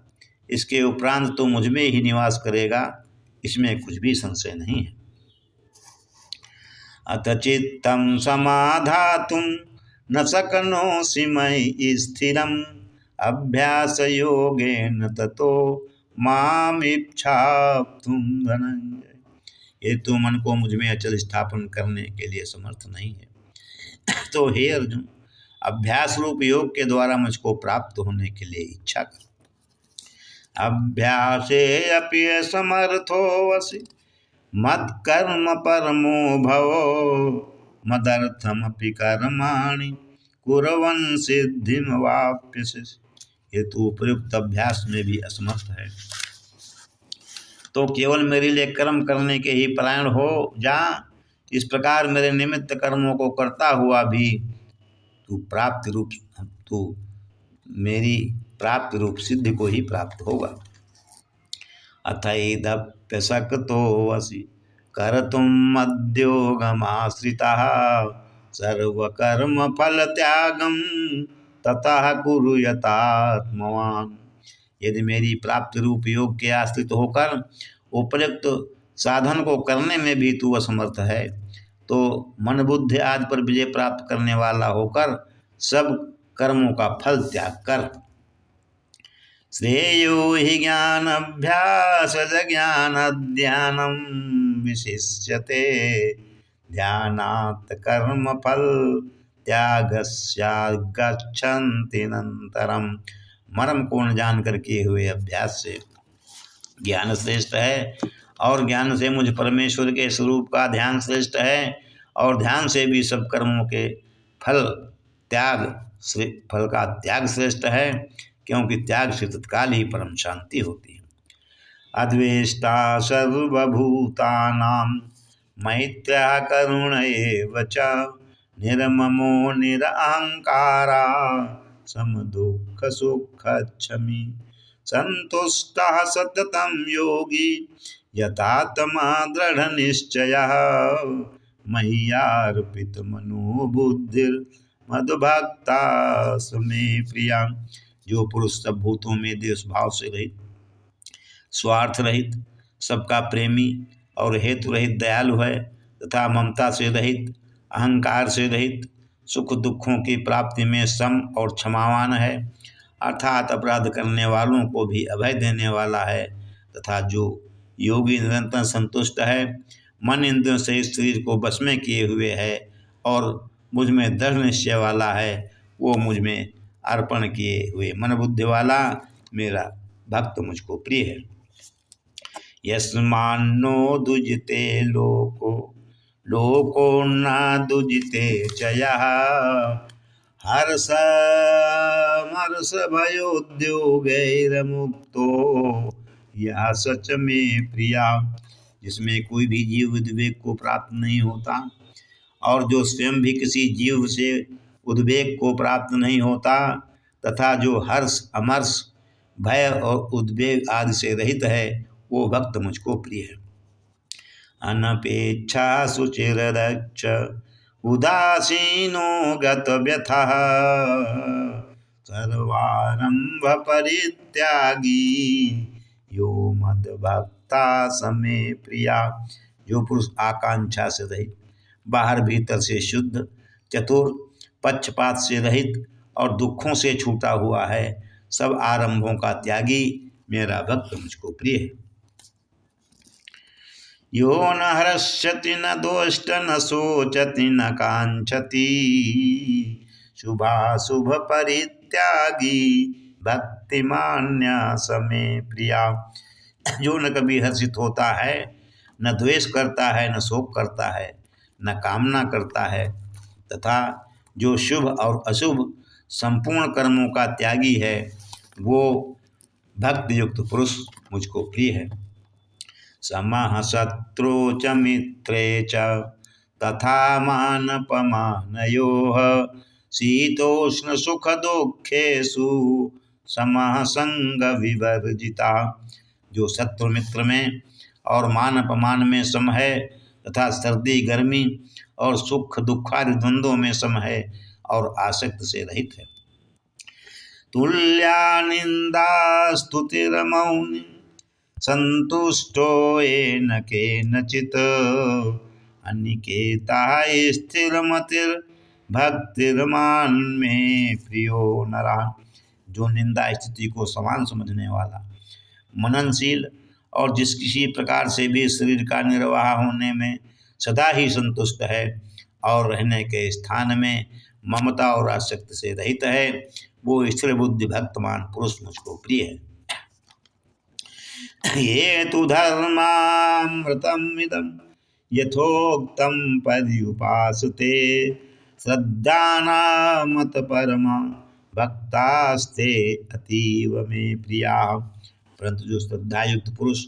इसके उपरांत तो मुझ में ही निवास करेगा, इसमें कुछ भी संशय नहीं है। अथ चित्तं समाधातुं न शक्नोषि मयि स्थिरम् अभ्यास योगेन ततो मामिच्छाप्तुं धनंजय। ये तो मन को मुझ में अचल स्थापन करने के लिए समर्थ नहीं है, तो हे अर्जुन, अभ्यास रूप योग के द्वारा मुझको प्राप्त होने के लिए इच्छा कर। अभ्यासे अपि समर्थोऽसि मत्कर्म परमो भवो मदर्थमपि कर्माणि कुर्वन् सिद्धिमवाप्स्यसि। ये तो उपयुक्त अभ्यास में भी असमर्थ है, तो केवल मेरे लिए कर्म करने के ही परायण हो जा। इस प्रकार मेरे निमित्त कर्मों को करता हुआ भी तू मेरी प्राप्ति रूप सिद्धि को ही प्राप्त होगा। अथैदप्यशक्तोऽसि कर्तुं मद्योगमाश्रितः सर्वकर्म फल त्यागं ततः कुरु यथात्मवान्। यदि मेरी प्राप्ति रूप योग के आश्रित होकर उपयुक्त साधन को करने में भी तू असमर्थ है, तो मन बुद्धि आदि पर विजय प्राप्त करने वाला होकर सब कर्मों का फल त्याग कर। श्रेयो हि ज्ञानाभ्यास ज्ञान ध्यानं विशिष्यते ध्यानात् कर्म फल त्यागस्यागच्छन्ति अनन्तरम्। मर्म को न जानकर किए हुए अभ्यास से ज्ञान श्रेष्ठ है, और ज्ञान से मुझ परमेश्वर के स्वरूप का ध्यान श्रेष्ठ है, और ध्यान से भी सब कर्मों के फल का त्याग श्रेष्ठ है, क्योंकि त्याग से तत्काल ही परम शांति होती है। अद्वेष्टा सर्वभूतानां मैत्र्यः करुण एव च निर्ममो निरहंकारा समदुःख सुखक्षमी संतुष्टः सततं योगी यथात्मा दृढ़ निश्चयः मय्यार्पित मनो बुद्धिर्मद्भक्ता मे प्रिया। जो पुरुष सब भूतों में देश भाव से रहित, स्वार्थ रहित, सबका प्रेमी और हेतु रहित दयालु है, तथा ममता से रहित, अहंकार से रहित, सुख दुखों की प्राप्ति में सम और क्षमावान है, अर्थात अपराध करने वालों को भी अभय देने वाला है, तथा जो योगी निरंतर संतुष्ट है, मन इंद्रियों से शरीर को बस में किए हुए है और मुझ में दृढ़ निश्चय वाला है, वो मुझ में अर्पण किए हुए मन बुद्धि वाला मेरा भक्त मुझको प्रिय है। यस्मान्नो दुजते लोको लोको न दुजते चयः हर्ष भयोद्योगैर्मुक्तो यह सच में प्रिया। जिसमें कोई भी जीव उद्वेग को प्राप्त नहीं होता और जो स्वयं भी किसी जीव से उद्वेग को प्राप्त नहीं होता तथा जो हर्ष अमर्ष भय और उद्वेग आदि से रहित है, वो भक्त मुझको प्रिय है। अनपेक्षा सुचिरदक्ष उदासीनो गत व्यथः सर्वारंभ परित्यागी यो मद भक्ता समे प्रिया। जो पुरुष आकांक्षा से रहित, बाहर भीतर से शुद्ध, चतुर, पक्षपात से रहित और दुखों से छूटा हुआ है, सब आरंभों का त्यागी मेरा भक्त मुझको प्रिय है। यो न हर्ष्यति न दोष्ट न शोचति न कांक्षति शुभाशुभ परित्यागी भक्तिमान्या समे प्रिया। जो न कभी हर्षित होता है, न द्वेष करता है, न शोक करता है, न कामना करता है तथा जो शुभ और अशुभ संपूर्ण कर्मों का त्यागी है, वो भक्ति युक्त पुरुष मुझको प्रिय है। समः शत्रु च मित्रे च तथा मानपमानयोः शीतोष्ण सुख दुखेषु समः संग विवर्जिता। जो शत्रु मित्र में और मान अपमान में सम है तथा सर्दी गर्मी और सुख दुखादि द्वंद्वों में सम है और आसक्त से रहित है। तुल्या निंदा स्तुतिर्मौनि संतुष्टो येन केनचित् अनिकेता स्थिरमतिर् भक्तिर्मान में प्रियो नरा। जो निंदा स्थिति को समान समझने वाला, मननशील और जिस किसी प्रकार से भी शरीर का निर्वाह होने में सदा ही संतुष्ट है और रहने के स्थान में ममता और आसक्ति से रहित है, वो स्थिर बुद्धि भक्तमान पुरुष मुझको प्रिय है। ये तु धर्मामृतमिदं यथोक्तं पर्युपासते श्रद्धानामत परमा भक्तास्ते अतीव में प्रिया। परंतु जो श्रद्धायुक्त पुरुष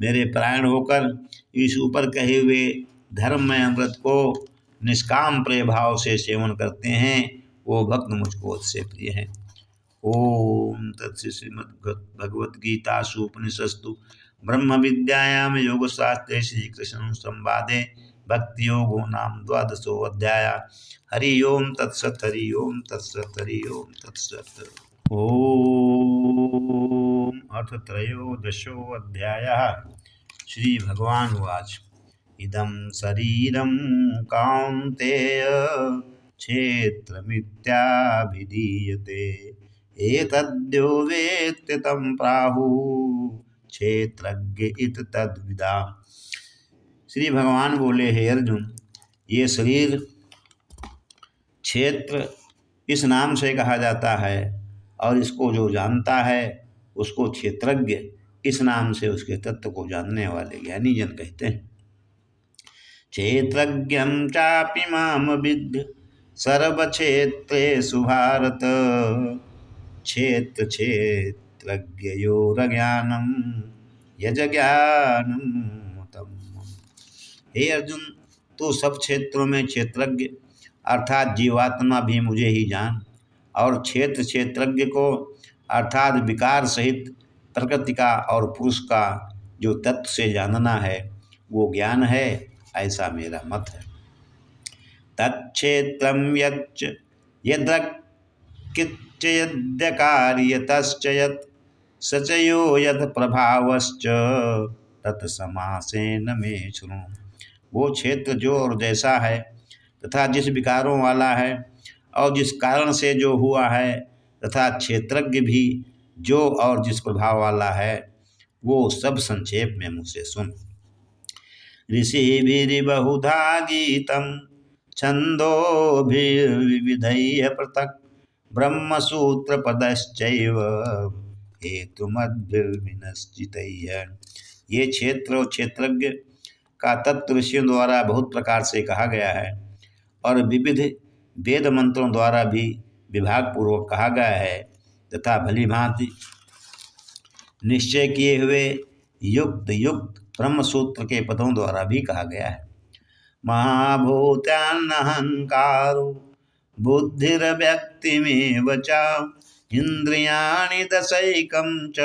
मेरे परायण होकर इस ऊपर कहे हुए धर्ममय अमृत को निष्काम प्रिय भाव से सेवन करते हैं, वो भक्त मुझको उससे प्रिय है। ओम तत्सत। श्रीमद्भगवद्गीतासु उपनिषत्सु ब्रह्म विद्यायां योगशास्त्रे श्री कृष्ण संवादे भक्ति योगो नाम द्वादशो अध्याय। हरि ओम तत्सत। हरि ओम तत्सत। हरि ओम तत्सत। ओम अथ त्रयोदशो अध्यायः। श्री भगवान उवाच इदं शरीरं कौन्तेय क्षेत्रमित्याभिधीयते एतद्यो वेत्ति तं प्राहुः क्षेत्रज्ञ इति तद्विदा। श्री भगवान बोले, हे अर्जुन, ये शरीर क्षेत्र इस नाम से कहा जाता है और इसको जो जानता है उसको क्षेत्रज्ञ इस नाम से उसके तत्व को जानने वाले ज्ञानी जन कहते हैं। क्षेत्रज्ञं चापि मां विद्य सर्वक्षेत्रेषु भारत क्षेत्र क्षेत्रज्ञयोरज्ञानं यज्ञानं मतम्। हे अर्जुन, तू सब क्षेत्रों में क्षेत्रज्ञ अर्थात जीवात्मा भी मुझे ही जान और क्षेत्र क्षेत्रज्ञ को अर्थात विकार सहित प्रकृति का और पुरुष का जो तत्व से जानना है वो ज्ञान है, ऐसा मेरा मत है। तत्क्षेत्रं यच्च यद्रक्किच्च यद्यकार्यतश्च यत् स च यो यत् प्रभावश्च तत्समासेन मे शृणु। वो क्षेत्र जो और जैसा है तथा जिस विकारों वाला है और जिस कारण से जो हुआ है तथा क्षेत्रज्ञ भी जो और जिस प्रभाव वाला है, वो सब संक्षेप में मुझसे सुन। ऋषिभिर्बहुधा गीतं छन्दोभिर्विविधैः पृथक् ब्रह्मसूत्रपदश्चैव हेतुमद्भिर्विनश्चितैः। ये क्षेत्र और क्षेत्रज्ञ का तत्व ऋषियों द्वारा बहुत प्रकार से कहा गया है और विविध वेद मंत्रों द्वारा भी विभाग पूर्वक कहा गया है तथा भली भांति निश्चय किए हुए युक्त युक्त ब्रह्म सूत्र के पदों द्वारा भी कहा गया है। महाभूतान्नहंकारो बुद्धिर्व्यक्तिमेव च इंद्रियाणि दशैकं च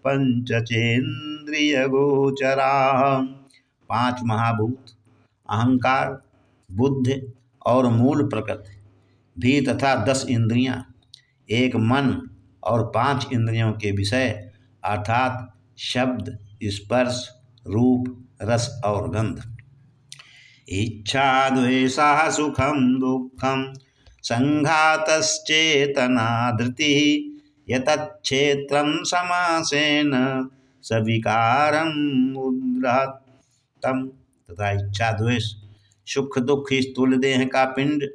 पंचचेन्द्रियगोचराः। पांच महाभूत, अहंकार, बुद्धि और मूल प्रकृति भी तथा 10 इंद्रियां, एक मन और 5 इंद्रियों के विषय अर्थात शब्द, स्पर्श, रूप, रस और गंध। इच्छा द्वेषः सुखम दुखम संघातश्चेतना धृतिः यतच्छेत्रं समासेन सविकारं उद्घातम्। तथा इच्छा द्वेष, सुख दुख, स्थूल देह का पिंड,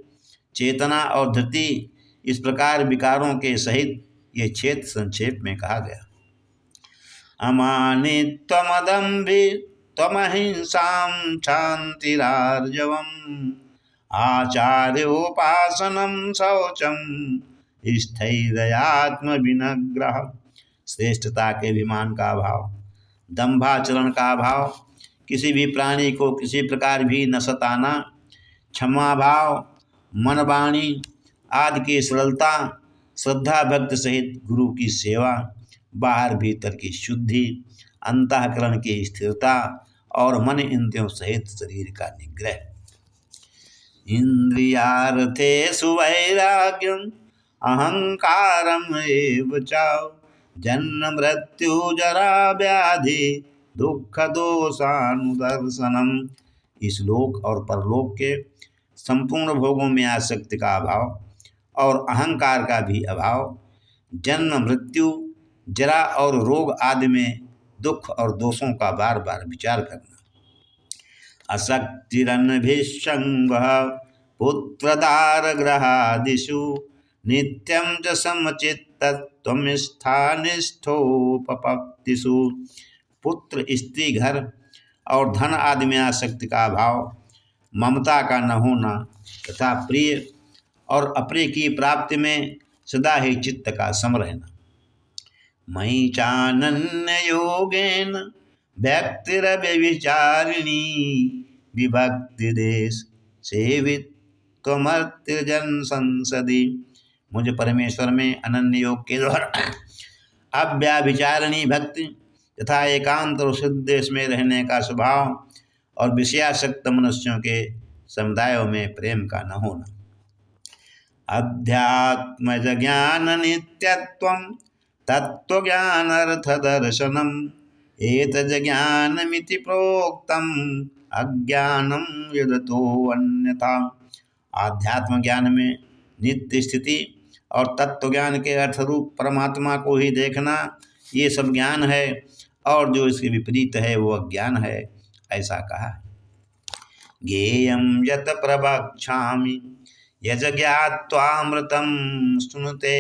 चेतना और धृति, इस प्रकार विकारों के सहित ये क्षेत्र संक्षेप में कहा गया। अमानित्वमदम्भित्वमहिंसां क्षान्तिरार्जवम् आचार्योपासनं शौचं स्थैर्यात्मविनिग्रह। श्रेष्ठता के अभिमान का भाव, दंभाचरण का भाव, किसी भी प्राणी को किसी प्रकार भी न सताना, क्षमा भाव, मन वाणी आदि की सरलता, श्रद्धा भक्ति सहित गुरु की सेवा, बाहर भीतर की शुद्धि, अंतःकरण की स्थिरता और मन इंद्रियों सहित शरीर का निग्रह। इंद्रियार्थेषु वैराग्यम अहंकारम एव च जन्म मृत्यु जरा व्याधि दुख दोषानुदर्शनम। इस लोक और परलोक के संपूर्ण भोगों में आसक्ति का अभाव और अहंकार का भी अभाव, जन्म मृत्यु, जरा और रोग आदि में दुख और दोषों का बार बार विचार करना। असक्तिरनभिसंगः पुत्रदारगृहादिषु नित्यं च समचित्तत्वमिष्ठानिष्ठोपपत्तिषु। पुत्र, स्त्री, घर और धन आदि में आसक्ति का अभाव, ममता का न होना तथा प्रिय और अप्रिय की प्राप्ति में सदा ही चित्त का सम रहना। मयि चानन्य योगेन व्यक्तिरव्यभिचारिणी विभक्ति देश सेवित त्वमर्त्यजन संसदि। मुझे परमेश्वर में अनन्य योग के द्वारा अव्याभिचारिणी भक्ति तथा एकांत और शुद्ध देश में रहने का स्वभाव और विषयासक्त मनुष्यों के समुदायों में प्रेम का न होना। अध्यात्मज ज्ञान नित्यत्वं तत्वज्ञान अर्थ दर्शनम एतज ज्ञानमिति प्रोक्तम अज्ञानम यदतो अन्यथा। आध्यात्म ज्ञान में नित्य स्थिति और तत्व ज्ञान के अर्थ रूप परमात्मा को ही देखना, ये सब ज्ञान है और जो इसके विपरीत है वो अज्ञान है, ऐसा कहा। ज्ञेयं यत प्रवक्ष्यामि यज ज्ञात्वामृतं सुनुते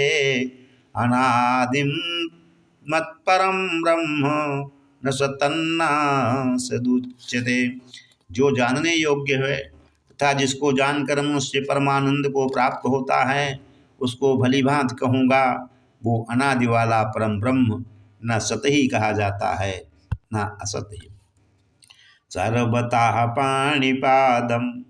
अनादिं मत्परं ब्रह्म न सतन्नासदुच्यते। जो जानने योग्य है तथा जिसको जानकर मनुष्य परमानंद को प्राप्त होता है, उसको भली भांति कहूँगा, वो अनादि वाला परम ब्रह्म न सत ही कहा जाता है न असत ही। सर्वतः पाणिपादम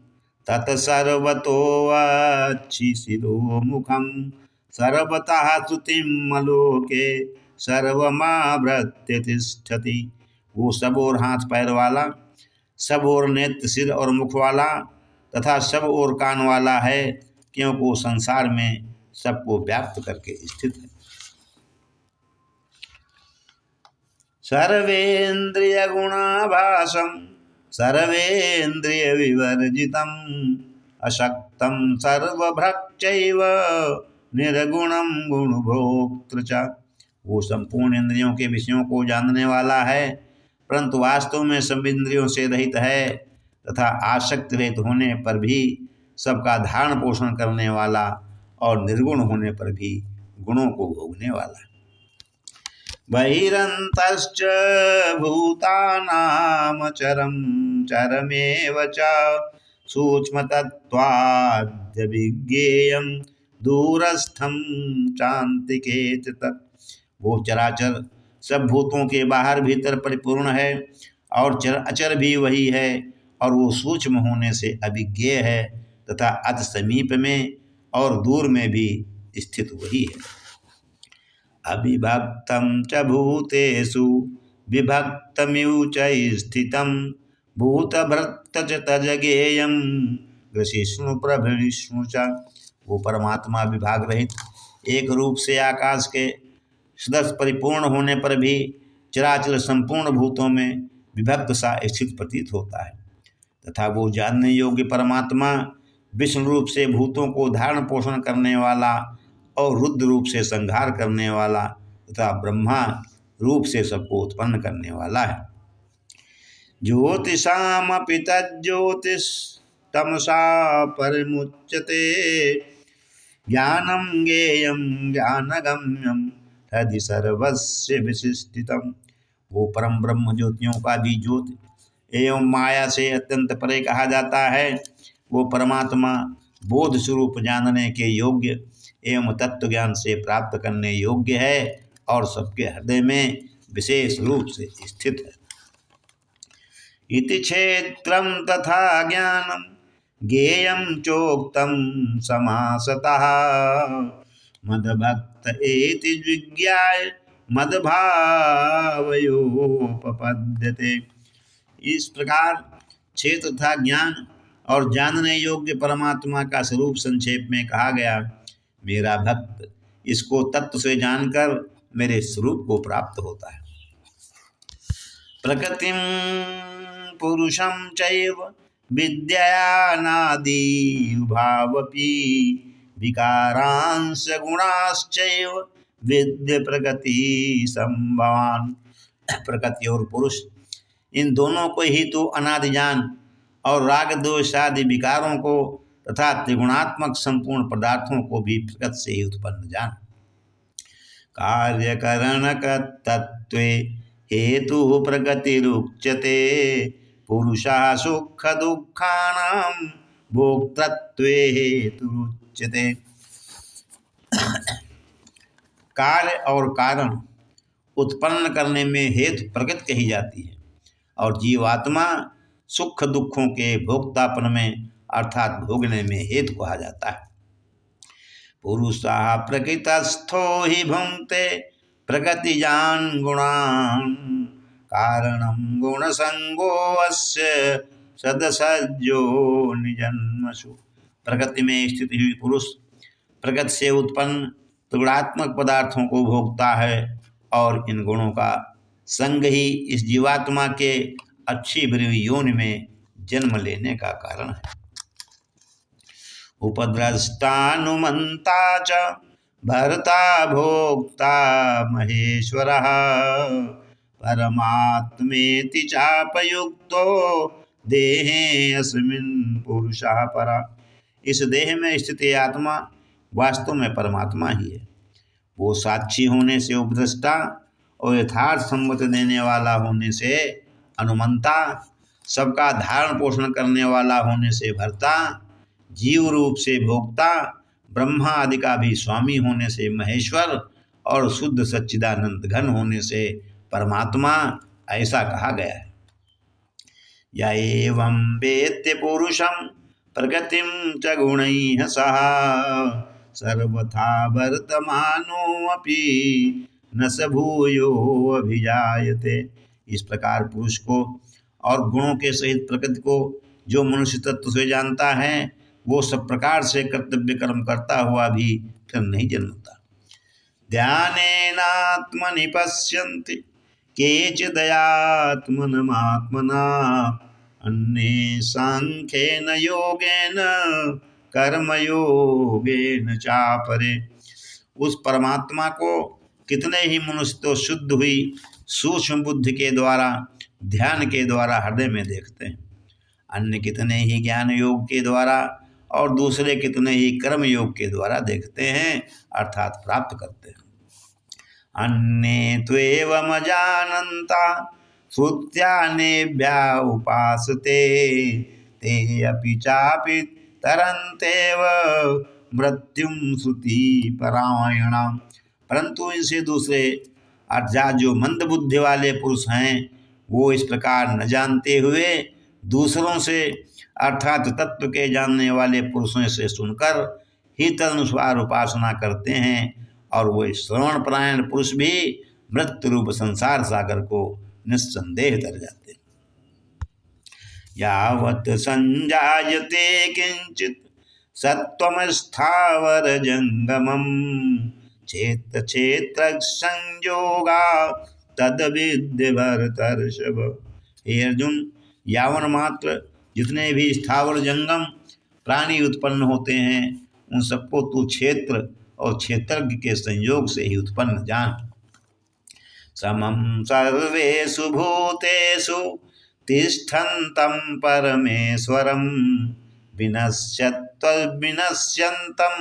तत्सर्वतोऽच्छिशिरोमुखं सर्वतः श्रुतिमलोके सर्वमावृत्य तिष्ठति। वो सब ओर हाथ पैर वाला, सब ओर नेत्र सिर और मुख वाला तथा सब ओर कान वाला है, क्योंकि वो संसार में सबको व्याप्त करके स्थित है। सर्वेन्द्रिय गुणाभासम सर्वेन्द्रिय विवर्जितम अशक्तम सर्वभृक्षैव निर्गुणम गुणभोक्तृ च। वो संपूर्ण इंद्रियों के विषयों को जानने वाला है, परंतु वास्तव में सब इंद्रियों से रहित है तथा आसक्त रहित होने पर भी सबका धारण पोषण करने वाला और निर्गुण होने पर भी गुणों को भोगने वाला। बहिरन्तश्च भूतानामचरं चरमेव च सूक्ष्मतत्त्वाद्यभिज्ञेयं दूरस्थं चान्तिके च तत्। वो चराचर सब भूतों के बाहर भीतर परिपूर्ण है और अचर भी वही है, और वो सूक्ष्म होने से अभिज्ञेय है तथा अति समीप में और दूर में भी स्थित वही है। अविभक्तं च भूतेषु विभक्तमिव च स्थितं भूतभृत्त च तज्ज्ञेयं ग्रसिष्णु प्रभृष्णु च। वो परमात्मा विभाग रहित एक रूप से आकाश के सदस्य परिपूर्ण होने पर भी चराचर संपूर्ण भूतों में विभक्त सा स्थित प्रतीत होता है, तथा वो जानने योग्य परमात्मा विष्णु रूप से भूतों को धारण पोषण करने वाला और रुद्र रूप से संहार करने वाला तथा ब्रह्मा रूप से सबको उत्पन्न करने वाला है। ज्योतिषामपि तज्ज्योतिस्तमसा परिमुच्यते ज्ञानं ज्ञेयं ज्ञानगम्यं तदि सर्वस्य विशिष्टितम्। वो परम ब्रह्म ज्योतियों का भी ज्योति एवं माया से अत्यंत परे कहा जाता है। वो परमात्मा बोध स्वरूप जानने के योग्य एवं तत्व ज्ञान से प्राप्त करने योग्य है और सबके हृदय में विशेष रूप से स्थित है। इति क्षेत्रं तथा ज्ञानं ज्ञेयं चोक्तं समासतः मद्भक्त एति विज्ञाय मद्भावयोपपद्यते। इस प्रकार क्षेत्र तथा ज्ञान और जानने योग्य परमात्मा का स्वरूप संक्षेप में कहा गया। मेरा भक्त इसको तत्व से जानकर मेरे स्वरूप को प्राप्त होता है। प्रकृतिं पुरुषं चैव विद्यानादि भावपि विकारांश गुणाश्चैव विद्य प्रकृति संभवान। प्रकृति और पुरुष इन दोनों को ही तो अनादि जान और राग दोष आदि विकारों को तथा त्रिगुणात्मक संपूर्ण पदार्थों को भी प्रकृति से ही उत्पन्न जान। कार्यकरणक तत्त्वे हेतु प्रकृतिरुच्यते पुरुषः सुख दुःखानां भोक्तृत्वे हेतुरुच्यते। कार्य और कारण उत्पन्न करने में हेतु प्रकृति कही जाती है और जीवात्मा सुख दुखों के भोक्तापन में अर्थात भोगने में हेतु कहा जाता है। पुरुषः प्रकृतस्थो हि भुङ्क्ते प्रकृतिजान् गुणान् कारणं गुणसंगोऽस्य सदसज्जो निजन्मसु। प्रकृति में स्थित हुई पुरुष प्रकृति से उत्पन्न त्रिगुणात्मक पदार्थों को भोगता है और इन गुणों का संग ही इस जीवात्मा के अच्छी बुरी योनि में जन्म लेने का कारण है। उपद्रष्टानुमंता च भर्ता भोक्ता महेश्वरः परमात्मेति चापयुक्तो देहे अस्मिन् पुरुषः परा। इस देह में स्थित आत्मा वास्तव में परमात्मा ही है। वो साक्षी होने से उपद्रष्टा और यथार्थ सम्मत देने वाला होने से अनुमंता, सबका धारण पोषण करने वाला होने से भर्ता, जीव रूप से भोक्ता, ब्रह्मा आदि का भी स्वामी होने से महेश्वर और शुद्ध सच्चिदानंद घन होने से परमात्मा ऐसा कहा गया है। या एवं वेत्य पुरुषं प्रकृतिं च गुणैः सह सर्वथा वर्तमानोऽपि न स भूयो अभिजायते। इस प्रकार पुरुष को और गुणों के सहित प्रकृति को जो मनुष्य तत्व से जानता है वो सब प्रकार से कर्तव्य कर्म करता हुआ भी फिर नहीं जन्मता। ध्यानेनात्मनि पश्यन्ति केचिदयात्मनमात्मना अन्ये सांख्येन योगेन कर्मयोगेन चापरे। उस परमात्मा को कितने ही मनुष्य तो शुद्ध हुई सूक्ष्म बुद्धि के द्वारा ध्यान के द्वारा हृदय में देखते हैं, अन्य कितने ही ज्ञान योग के द्वारा और दूसरे कितने ही कर्म योग के द्वारा देखते हैं अर्थात प्राप्त करते हैं। अन्ये त्वेवमजानन्ता श्रुत्यानेभ्या उपासते ते अपि चापि तरन्तेव मृत्युं श्रुति परायणाम। परंतु इनसे दूसरे अर्थात जो मंद बुद्धि वाले पुरुष हैं वो इस प्रकार न जानते हुए दूसरों से अर्थात तत्व के जानने वाले पुरुषों से सुनकर ही तदनुसार उपासना करते हैं और वो श्रवण परायण पुरुष भी मृत्यु रूप संसार सागर को निस्संदेह तर जाते। यावत् संजायते किंचित सत्वम स्थावर जंगमम क्षेत्र क्षेत्र संयोगा तद विद्य भरतर्षभ। हे अर्जुन, यावन मात्र जितने भी स्थावर जंगम प्राणी उत्पन्न होते हैं उन सबको तू क्षेत्र और क्षेत्रज्ञ के संयोग से ही उत्पन्न जान। समम सर्वेषु भूतेषु तिष्ठन्तं परमेश्वरं विनश्यन्तं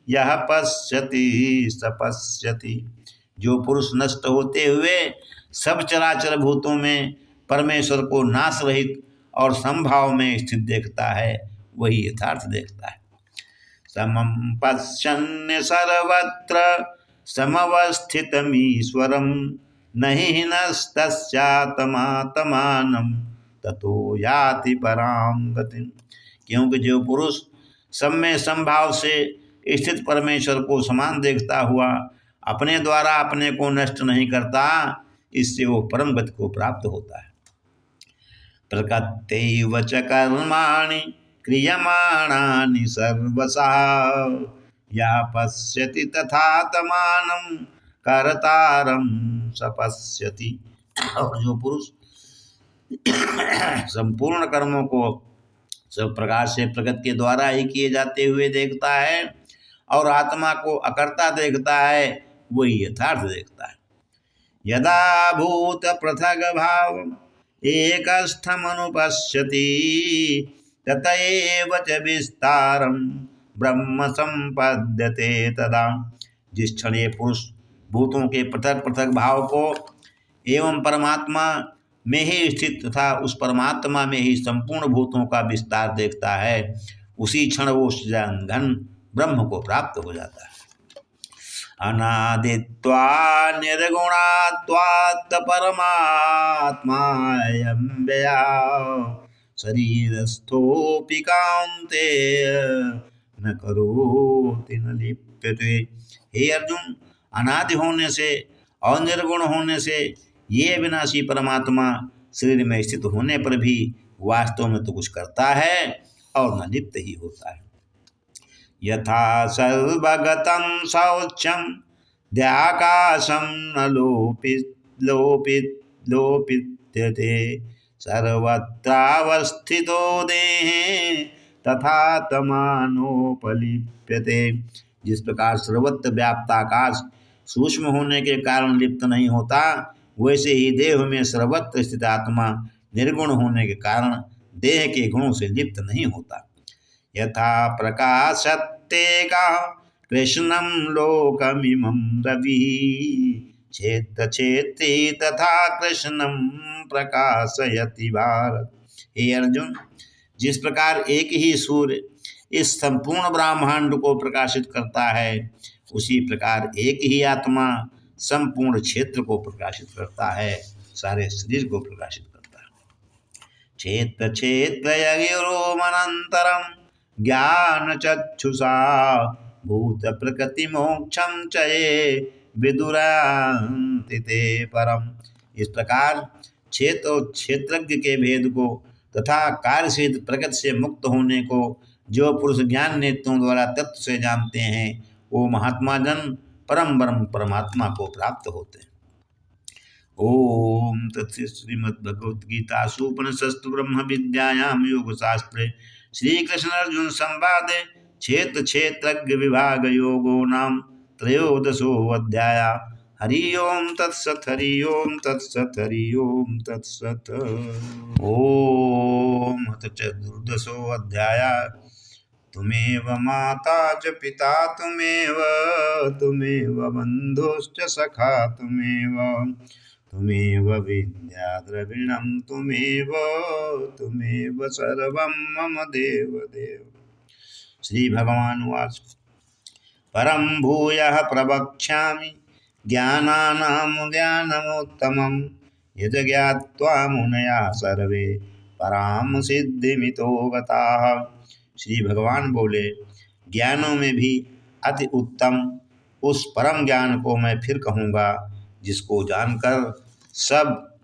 यह पश्यति स पश्यति। जो पुरुष नष्ट होते हुए सब चराचर भूतों में परमेश्वर को नाश रहित और संभाव में स्थित देखता है वही यथार्थ देखता है। समम पश्यन् सर्वत्र समवस्थितमीश्वरं नहि हिनस्तस्यात्मात्मानं ततो याति परां गतिम्। क्योंकि जो पुरुष सब में संभाव से स्थित परमेश्वर को समान देखता हुआ अपने द्वारा अपने को नष्ट नहीं करता, इससे वो परम गति को प्राप्त होता है। प्रकृत्यैव च कर्माणि क्रियमाणानि सर्वशः यः पश्यति तथात्मानं कर्तारं स पश्यति। और जो पुरुष संपूर्ण कर्मों को सब प्रकार से प्रकृति के द्वारा ही किए जाते हुए देखता है और आत्मा को अकर्ता देखता है वही यथार्थ देखता है। यदा भूत पृथग भाव एकस्थमनुपश्यति ततएव च विस्तारं ब्रह्म संपद्यते तदा। जिस क्षण ये पुरुष भूतों के पृथक पृथक भाव को एवं परमात्मा में ही स्थित तथा उस परमात्मा में ही संपूर्ण भूतों का विस्तार देखता है, उसी क्षण वो घन ब्रह्म को प्राप्त हो जाता है। अनादित्वा निर्गुणात्वात् परमात्मायं व्यया शरीरस्थोऽपि कान्तेय न करोति न लिप्यते। हे अर्जुन, अनादि होने से और निर्गुण होने से ये विनाशी परमात्मा शरीर में स्थित होने पर भी वास्तव में तो कुछ करता है और न लिप्त ही होता है। यथा सर्वगतं शौचं ध्याकाशं न लोपित्यते सर्वत्रावस्थितो देहे तथात्मानोपलिप्यते। जिस प्रकार सर्वत्र व्याप्त आकाश सूक्ष्म होने के कारण लिप्त नहीं होता, वैसे ही देह में सर्वत्र स्थित आत्मा निर्गुण होने के कारण देह के गुणों से लिप्त नहीं होता। यथा प्रकाशत्तेका कृष्णं लोकमिमं रविः क्षेत्रक्षेत्री तथा कृष्णं प्रकाशयति भारत। हे अर्जुन, जिस प्रकार एक ही सूर्य इस संपूर्ण ब्रह्मांड को प्रकाशित करता है, उसी प्रकार एक ही आत्मा संपूर्ण क्षेत्र को प्रकाशित करता है, सारे शरीर को प्रकाशित करता है। क्षेत्र क्षेत्रयोरमनन्तरं ज्ञान चक्षुषा भूत प्रकृति मोक्षम चये विदुरान्ति ते परम। इस प्रकार क्षेत्र और क्षेत्रज्ञ के भेद को तथा कार्य सिद्ध प्रकृति से मुक्त होने को जो पुरुष ज्ञान नेत्रों द्वारा तत्व से जानते हैं, वो महात्मा जन परम ब्रह्म परमात्मा को प्राप्त होते हैं। ओम तत्सत् श्रीमद्भगवद्गीतासु उपनिषत्सु ब्रह्म विद्यायां योगशास्त्रे श्रीकृष्ण अर्जुन संवादे क्षेत्र क्षेत्रज्ञ विभाग योगो नाम त्रयोदशोऽध्याय। हरि ओम तत्सत् हरि ओम तत्सत् हरि ओम तत्सत्। ओम अथ चतुर्दशोऽध्याय। तुमेव माता च पिता तुमेव बन्धुश्च सखा तुमेव विद्या द्रविणं तुमेव सर्वं मम देव। श्री भगवान उवाच परं भूयः प्रवक्ष्यामि ज्ञानानां ज्ञानमुत्तमं यद् ज्ञात्वा मुनयः सर्वे परां सिद्धिमितो गताः। श्री भगवान बोले ज्ञानों में भी अति उत्तम उस परम ज्ञान को मैं फिर कहूँगा जिसको जानकर सब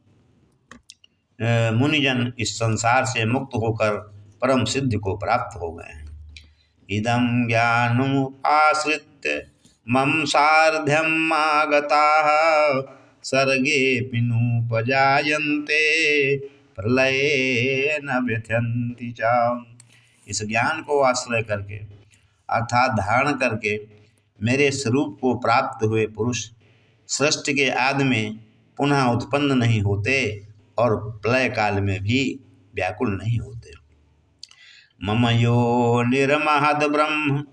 मुनिजन इस संसार से मुक्त होकर परम सिद्धि को प्राप्त हो गए हैं। इदं ज्ञानमुपाश्रित्य मम सार्ध्यम् आगताः सर्गेऽपि नोपजायन्ते प्रलये न व्यथन्ति च। इस ज्ञान को आश्रय करके अर्थात धारण करके मेरे स्वरूप को प्राप्त हुए पुरुष सृष्टि के आदि में पुनः उत्पन्न नहीं होते और प्रलय काल में भी व्याकुल नहीं होते। मम यो निर्महद ब्रह्म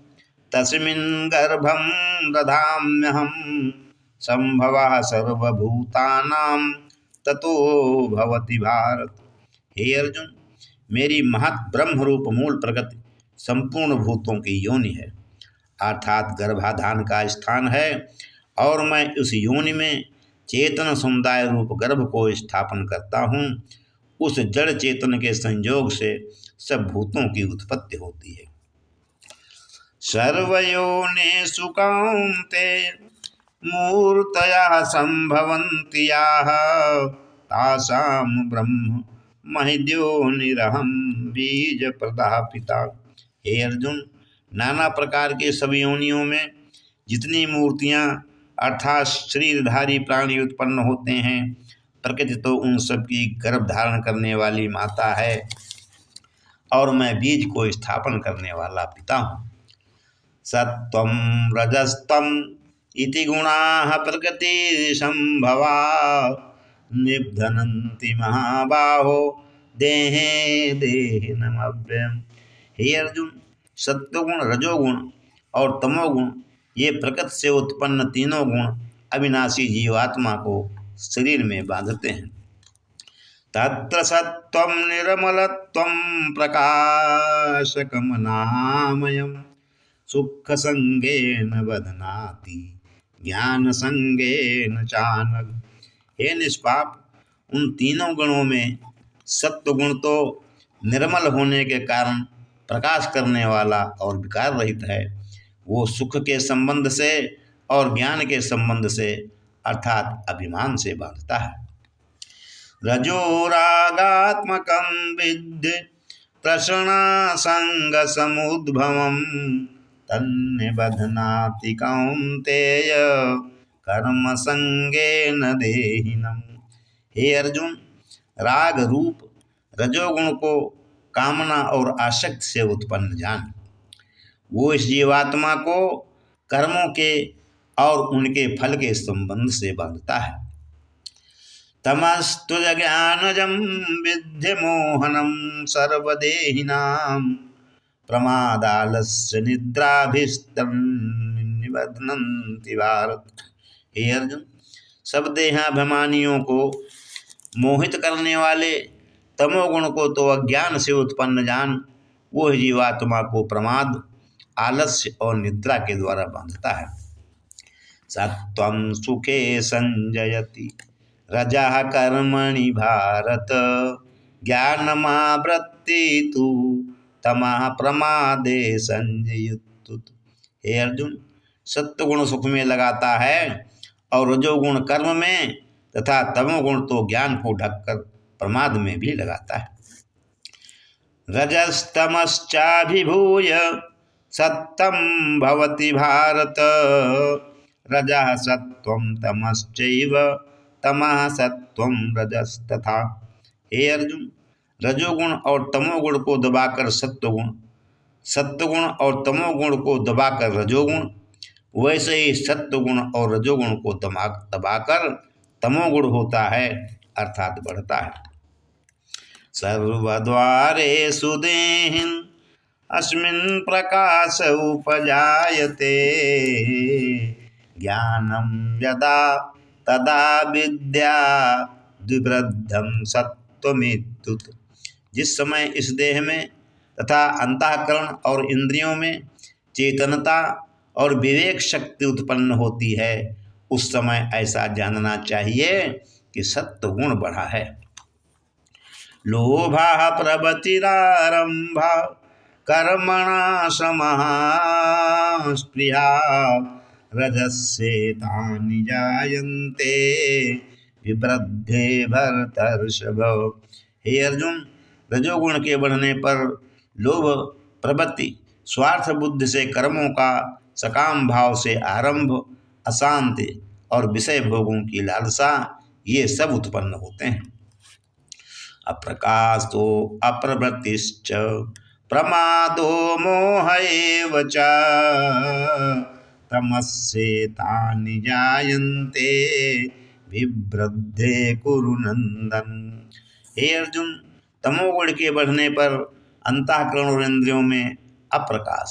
तस्मिन् गर्भं दधाम्यहं संभवः सर्वभूतानां ततो भवति भारत। हे अर्जुन, मेरी महत ब्रह्म रूप मूल प्रगति संपूर्ण भूतों की योनि है अर्थात गर्भाधान का स्थान है और मैं उस योनि में चेतन समुदाय रूप गर्भ को स्थापन करता हूँ। उस जड़ चेतन के संयोग से सब भूतों की उत्पत्ति होती है। सर्वयोनिषु कौन्तेय मूर्तयः संभवन्ति याः तासां ब्रह्म महिद्योनिरहं बीजप्रदः पिता। हे अर्जुन, नाना प्रकार के सभी योनियों में जितनी मूर्तियाँ अर्थात शरीरधारी प्राणी उत्पन्न होते हैं, प्रकृति तो उन सब की गर्भ धारण करने वाली माता है और मैं बीज को स्थापन करने वाला पिता हूँ। सत्वं रजस्तम इति गुणाः प्रकृति संभवा निबध्नन्ति महाबाहो देहे देहिनमव्ययम्। हे अर्जुन, सत्वगुण, रजोगुण और तमोगुण ये प्रकृति से उत्पन्न तीनों गुण अविनाशी जीवात्मा को शरीर में बांधते हैं। तत्र सत्वं निर्मलत्वं प्रकाशकमनामयम् सुखसंगेन बध्नाति ज्ञानसंगेन चानघ। हे निष्पाप, उन तीनों गुणों में सत्वगुण तो निर्मल होने के कारण प्रकाश करने वाला और विकार रहित है। वो सुख के संबंध से और ज्ञान के संबंध से अर्थात अभिमान से बांधता है। रजोरागात्मकं विद्धि प्रसृणासंगसमुद्भवं तन्निबध्नाति कौन्तेय कर्मसंगेन देहिनम्। हे अर्जुन, राग रूप रजोगुण को कामना और आसक्ति से उत्पन्न जान। वो इस जीवात्मा को कर्मों के और उनके फल के संबंध से बांधता है। तमस्तु ज्ञानजं विद्धि मोहनं सर्वदेहिनां प्रमादालस्य निद्राभिस्तन्निबध्नन्ति भारत। हे अर्जुन, सब देहाभिमानियों को मोहित करने वाले तमोगुण को तो अज्ञान से उत्पन्न जान। वो जीवात्मा को प्रमाद, आलस्य और निद्रा के द्वारा बांधता है। सत्वं सुखे संजयति रजः कर्मणि भारत ज्ञानमावृत्ति तु तमः प्रमादे संजयुत्तुत। हे अर्जुन, सत्वगुण सुख में लगाता है और रजोगुण कर्म में तथा तमोगुण तो ज्ञान को ढककर प्रमाद में भी लगाता है। रजस्तमश्चाभिभूय सत्वं भवति भारत रजः सत्वं तमश्चैव तमः सत्वं रजस्तथा। हे अर्जुन, रजोगुण और तमोगुण को दबाकर सत्वगुण, सत्वगुण और तमोगुण को दबाकर रजोगुण, वैसे ही सत्वगुण और रजोगुण को दबाकर तमोगुण होता है अर्थात बढ़ता है। सर्वद्वारेषु देहिन् अस्मिन् प्रकाश उपजायते ज्ञानं यदा तदा विद्या द्विवृद्धं सत्त्वमित्युत। जिस समय इस देह में तथा अंतःकरण और इंद्रियों में चेतनता और विवेक शक्ति उत्पन्न होती है, उस समय ऐसा जानना चाहिए कि सत्व गुण बढ़ा है। लोभः प्रवृत्तिरारम्भः कर्मणा समः स्पृहा रजस्येतानि जायन्ते विवृद्धे भरतर्षभ। हे अर्जुन, रजोगुण के बढ़ने पर लोभ प्रवृत्ति, स्वार्थ बुद्धि से कर्मों का सकाम भाव से आरंभ, अशांति और विषय भोगों की लालसा, ये सब उत्पन्न होते हैं। अप्रकाशो अप्रवृत्तिश्च प्रमादो मोह एव च तमस्येतानि जायन्ते विवृद्धे कुरु नंदन। हे अर्जुन, तमोगुण के बढ़ने पर अंतःकरण और इंद्रियों में अप्रकाश,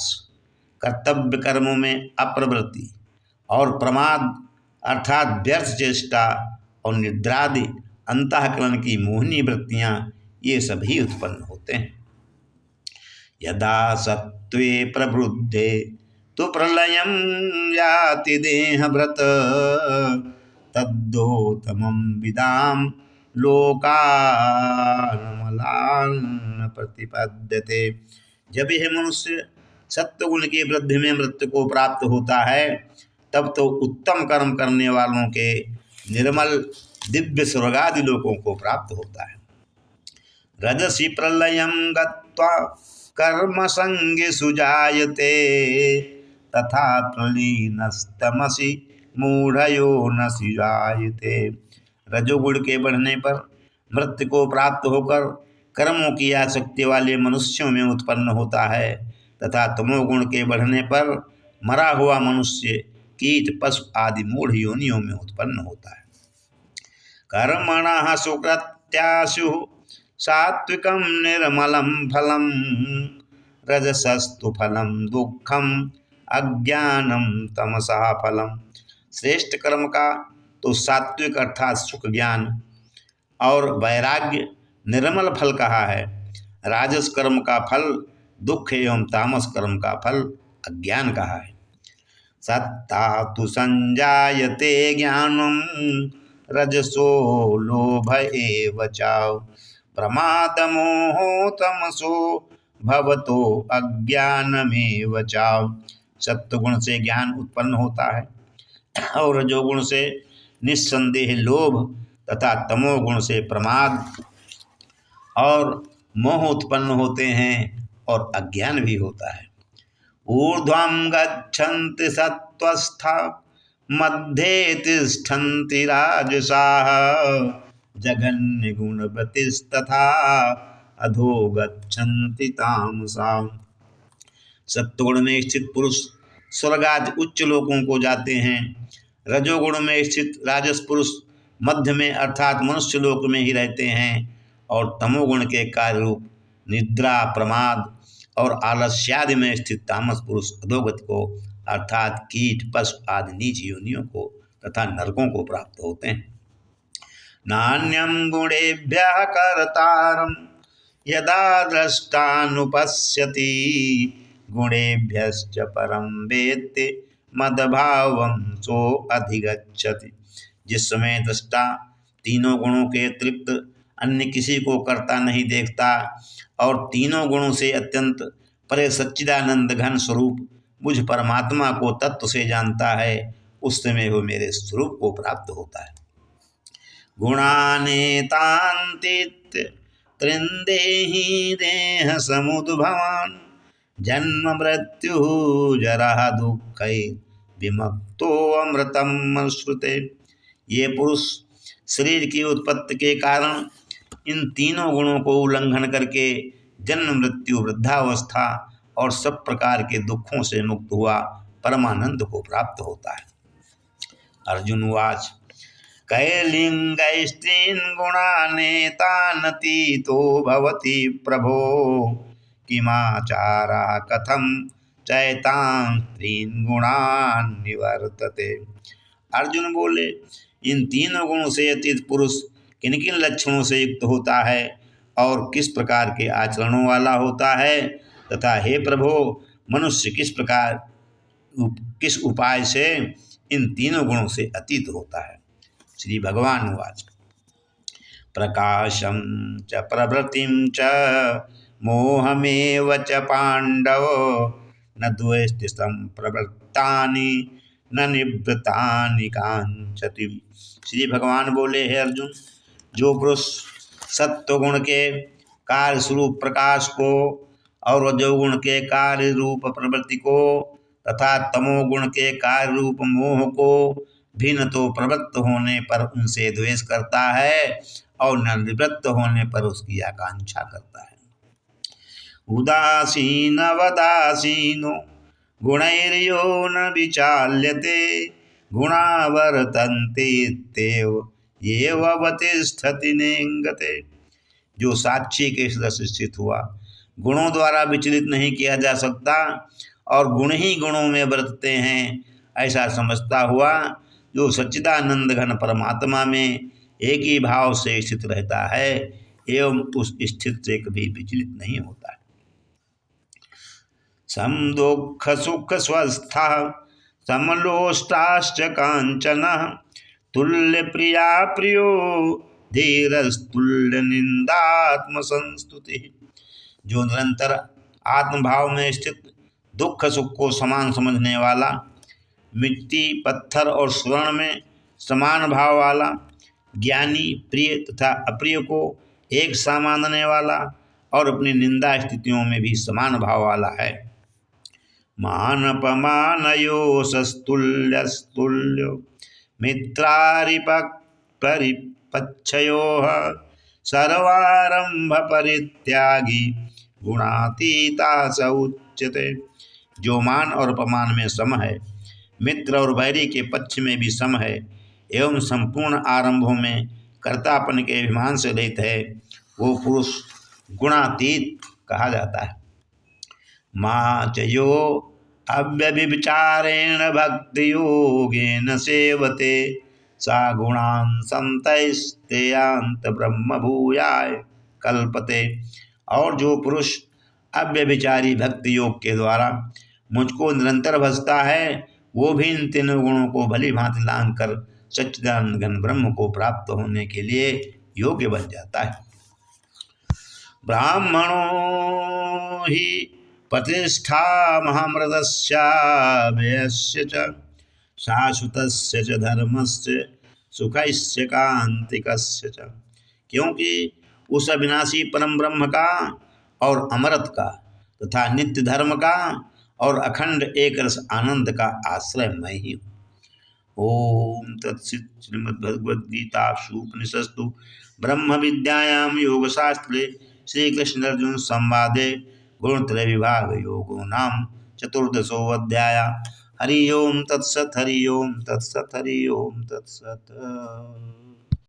कर्तव्य कर्मों में अप्रवृत्ति और प्रमाद अर्थात व्यर्थ चेष्टा और निद्रादि अंतःकरण की मोहिनी वृत्तियां, ये सभी उत्पन्न होते हैं। यदा सत्त्वे प्रवृद्धे तु प्रलयं याति देहभृत तद्धोतमं विदाम लोकानमलान् प्रतिपद्यते। जब यह मनुष्य सत्वगुण की वृद्धि में मृत्यु को प्राप्त होता है, तब तो उत्तम कर्म करने वालों के निर्मल दिव्य स्वर्गादि लोकों को प्राप्त होता है। रजसि प्रलयं गत्वा कर्म संगेषु जायते तथा प्रलीनस्तमसि मूढ़योनसि जायते। रजोगुण के बढ़ने पर मृत्यु को प्राप्त होकर कर्मों की आसक्ति वाले मनुष्यों में उत्पन्न होता है, तथा तमोगुण के बढ़ने पर मरा हुआ मनुष्य कीट पशु आदि मूढ़ योनियों में उत्पन्न होता है। कर्मणः सुकृत्याशु सात्विकं निर्मलं फलं रजसस्तु फलं दुःखम अज्ञानम तमसः फलम। श्रेष्ठ कर्म का तो सात्विक अर्थात सुख ज्ञान और वैराग्य निर्मल फल कहा है। राजस कर्म का फल दुख एवं तामस कर्म का फल अज्ञान कहा है। सत्ता तु संजायते ज्ञानम रजसो लोभ एव च प्रमाद मोहो तमसो भवतो अज्ञानमेव च। सत्वगुण से ज्ञान उत्पन्न होता है और रजोगुण से निस्संदेह लोभ तथा तमोगुण से प्रमाद और मोह उत्पन्न होते हैं और अज्ञान भी होता है। ऊर्ध्वं गच्छन्ति सत्त्वस्था मध्ये तिष्ठन्ति राजसाः जघन्य गुणवतिस्तथा अधो गच्छन्ति तामसाः। सत्वगुण में स्थित पुरुष स्वर्ग आदि उच्च लोकों को जाते हैं। रजोगुण में स्थित राजस पुरुष मध्य में अर्थात मनुष्य लोक में ही रहते हैं और तमोगुण के कार्य रूप निद्रा, प्रमाद और आलस्यादि में स्थित तामस पुरुष अधोगति को अर्थात कीट पशु आदि नीच योनियों को तथा नरकों को प्राप्त होते हैं। नान्यं गुणेभ्यः कर्तारं यदा द्रष्टानुपश्यति गुणेभ्यश्च परं वेत्ति मद्भावं सो अधिगच्छति। जिस समय दृष्टा तीनों गुणों के अतिरिक्त अन्य किसी को करता नहीं देखता और तीनों गुणों से अत्यंत परे सच्चिदानंद घन स्वरूप मुझ परमात्मा को तत्व से जानता है, उस समय वो मेरे स्वरूप को प्राप्त होता है। गुणानेतान्तित त्रिंदेहि देह समुद्भवान् जन्म मृत्यु जरा दुःखै विमुक्तो अमृतम श्रुते। ये पुरुष शरीर की उत्पत्ति के कारण इन तीनों गुणों को उल्लंघन करके जन्म मृत्यु वृद्धावस्था और सब प्रकार के दुखों से मुक्त हुआ परमानंद को प्राप्त होता है। अर्जुन उवाच कैलिंगैस्त्रीन् गुणानेतानतीतो भवति प्रभो किमाचारा कथम चैतां त्रीन् गुणान् निवर्तते। अर्जुन बोले, इन तीनों गुणों से अतीत पुरुष किन किन लक्षणों से युक्त होता है और किस प्रकार के आचरणों वाला होता है, तथा हे प्रभो मनुष्य किस उपाय से इन तीनों गुणों से अतीत होता है। श्री भगवान उवाच, प्रकाशं च प्रवृत्तिं च मोहमेव च पांडव न द्वेष्टि संप्रवृत्तानि न निवृत्तानि कांचति। श्री भगवान बोले, हे अर्जुन, जो पुरुष सत्व गुण के कार्य स्वरूप प्रकाश को और रजोगुण के कार्य रूप प्रवृत्ति को तथा तमोगुण के कार्य रूप मोह को भी न तो प्रवृत्त होने पर उनसे द्वेष करता है और न निवृत्त होने पर उसकी आकांक्षा करता है। उदासीन वदासीनो गुणैर्यो न विचाल्यते गुणा वर्तन्ते इत्येव येवतिष्ठति नेङ्गते। जो साक्षी के सदस्य स्थित हुआ, गुणों द्वारा विचलित नहीं किया जा सकता और गुण ही गुणों में वर्तते हैं, ऐसा समझता हुआ जो सच्चिदानंद घन परमात्मा में एक ही भाव से स्थित रहता है एवं उस स्थित से कभी विचलित नहीं होता है। सम दुख सुख स्वस्था समलोष्टाश्च कांचन तुल्य प्रिया प्रियो धीरस्तुल्य निंदात्म संस्तुति। जो निरंतर आत्मभाव में स्थित, दुख सुख को समान समझने वाला, मिट्टी पत्थर और स्वर्ण में समान भाव वाला, ज्ञानी प्रिय तथा अप्रिय को एक सा मानने वाला और अपनी निंदा स्थितियों में भी समान भाव वाला है। मानपमानयोस्तुल्यस्तुल्यो मित्रारिपरिपच्छयोः सर्वारंभ परित्यागी गुणातीता स उच्यते। जो मान और अपमान में सम है, मित्र और वैरी के पक्ष में भी सम है एवं संपूर्ण आरंभों में कर्तापन के अभिमान से रहित है, वो पुरुष गुणातीत कहा जाता है। माचयो अव्यभिचारेण भक्ति योगेन सेवते सा गुणान् संतैस्तेयांत ब्रह्म भूयाय कल्पते। और जो पुरुष अव्यभिचारी भक्ति योग के द्वारा मुझको निरंतर भजता है, वो भी इन तीनों गुणों को भली भांति लांघ कर सच्चिदानंद घन ब्रह्म को प्राप्त होने के लिए योग्य बन जाता है। ब्राह्मणो ही प्रतिष्ठा महामृतस्याव्ययस्य च शाश्वतस्य च धर्मस्य सुखस्य कांतिकस्य च। क्योंकि उस अविनाशी परम ब्रह्म का और अमरत का तथा नित्य धर्म का और अखंड एक रस आनंद का आश्रय मैं ही हूँ। ओम तत्सत्। श्रीमद्भगवद्गीतासु उपनिषत्सु ब्रह्म विद्यायां योगशास्त्रे श्री कृष्ण अर्जुन संवादे गुणत्रय विभाग योगो नाम चतुर्दशोऽध्याय। हरि ओम तत्सत्। हरि ओम तत्सत्। हरि ओम तत्सत्।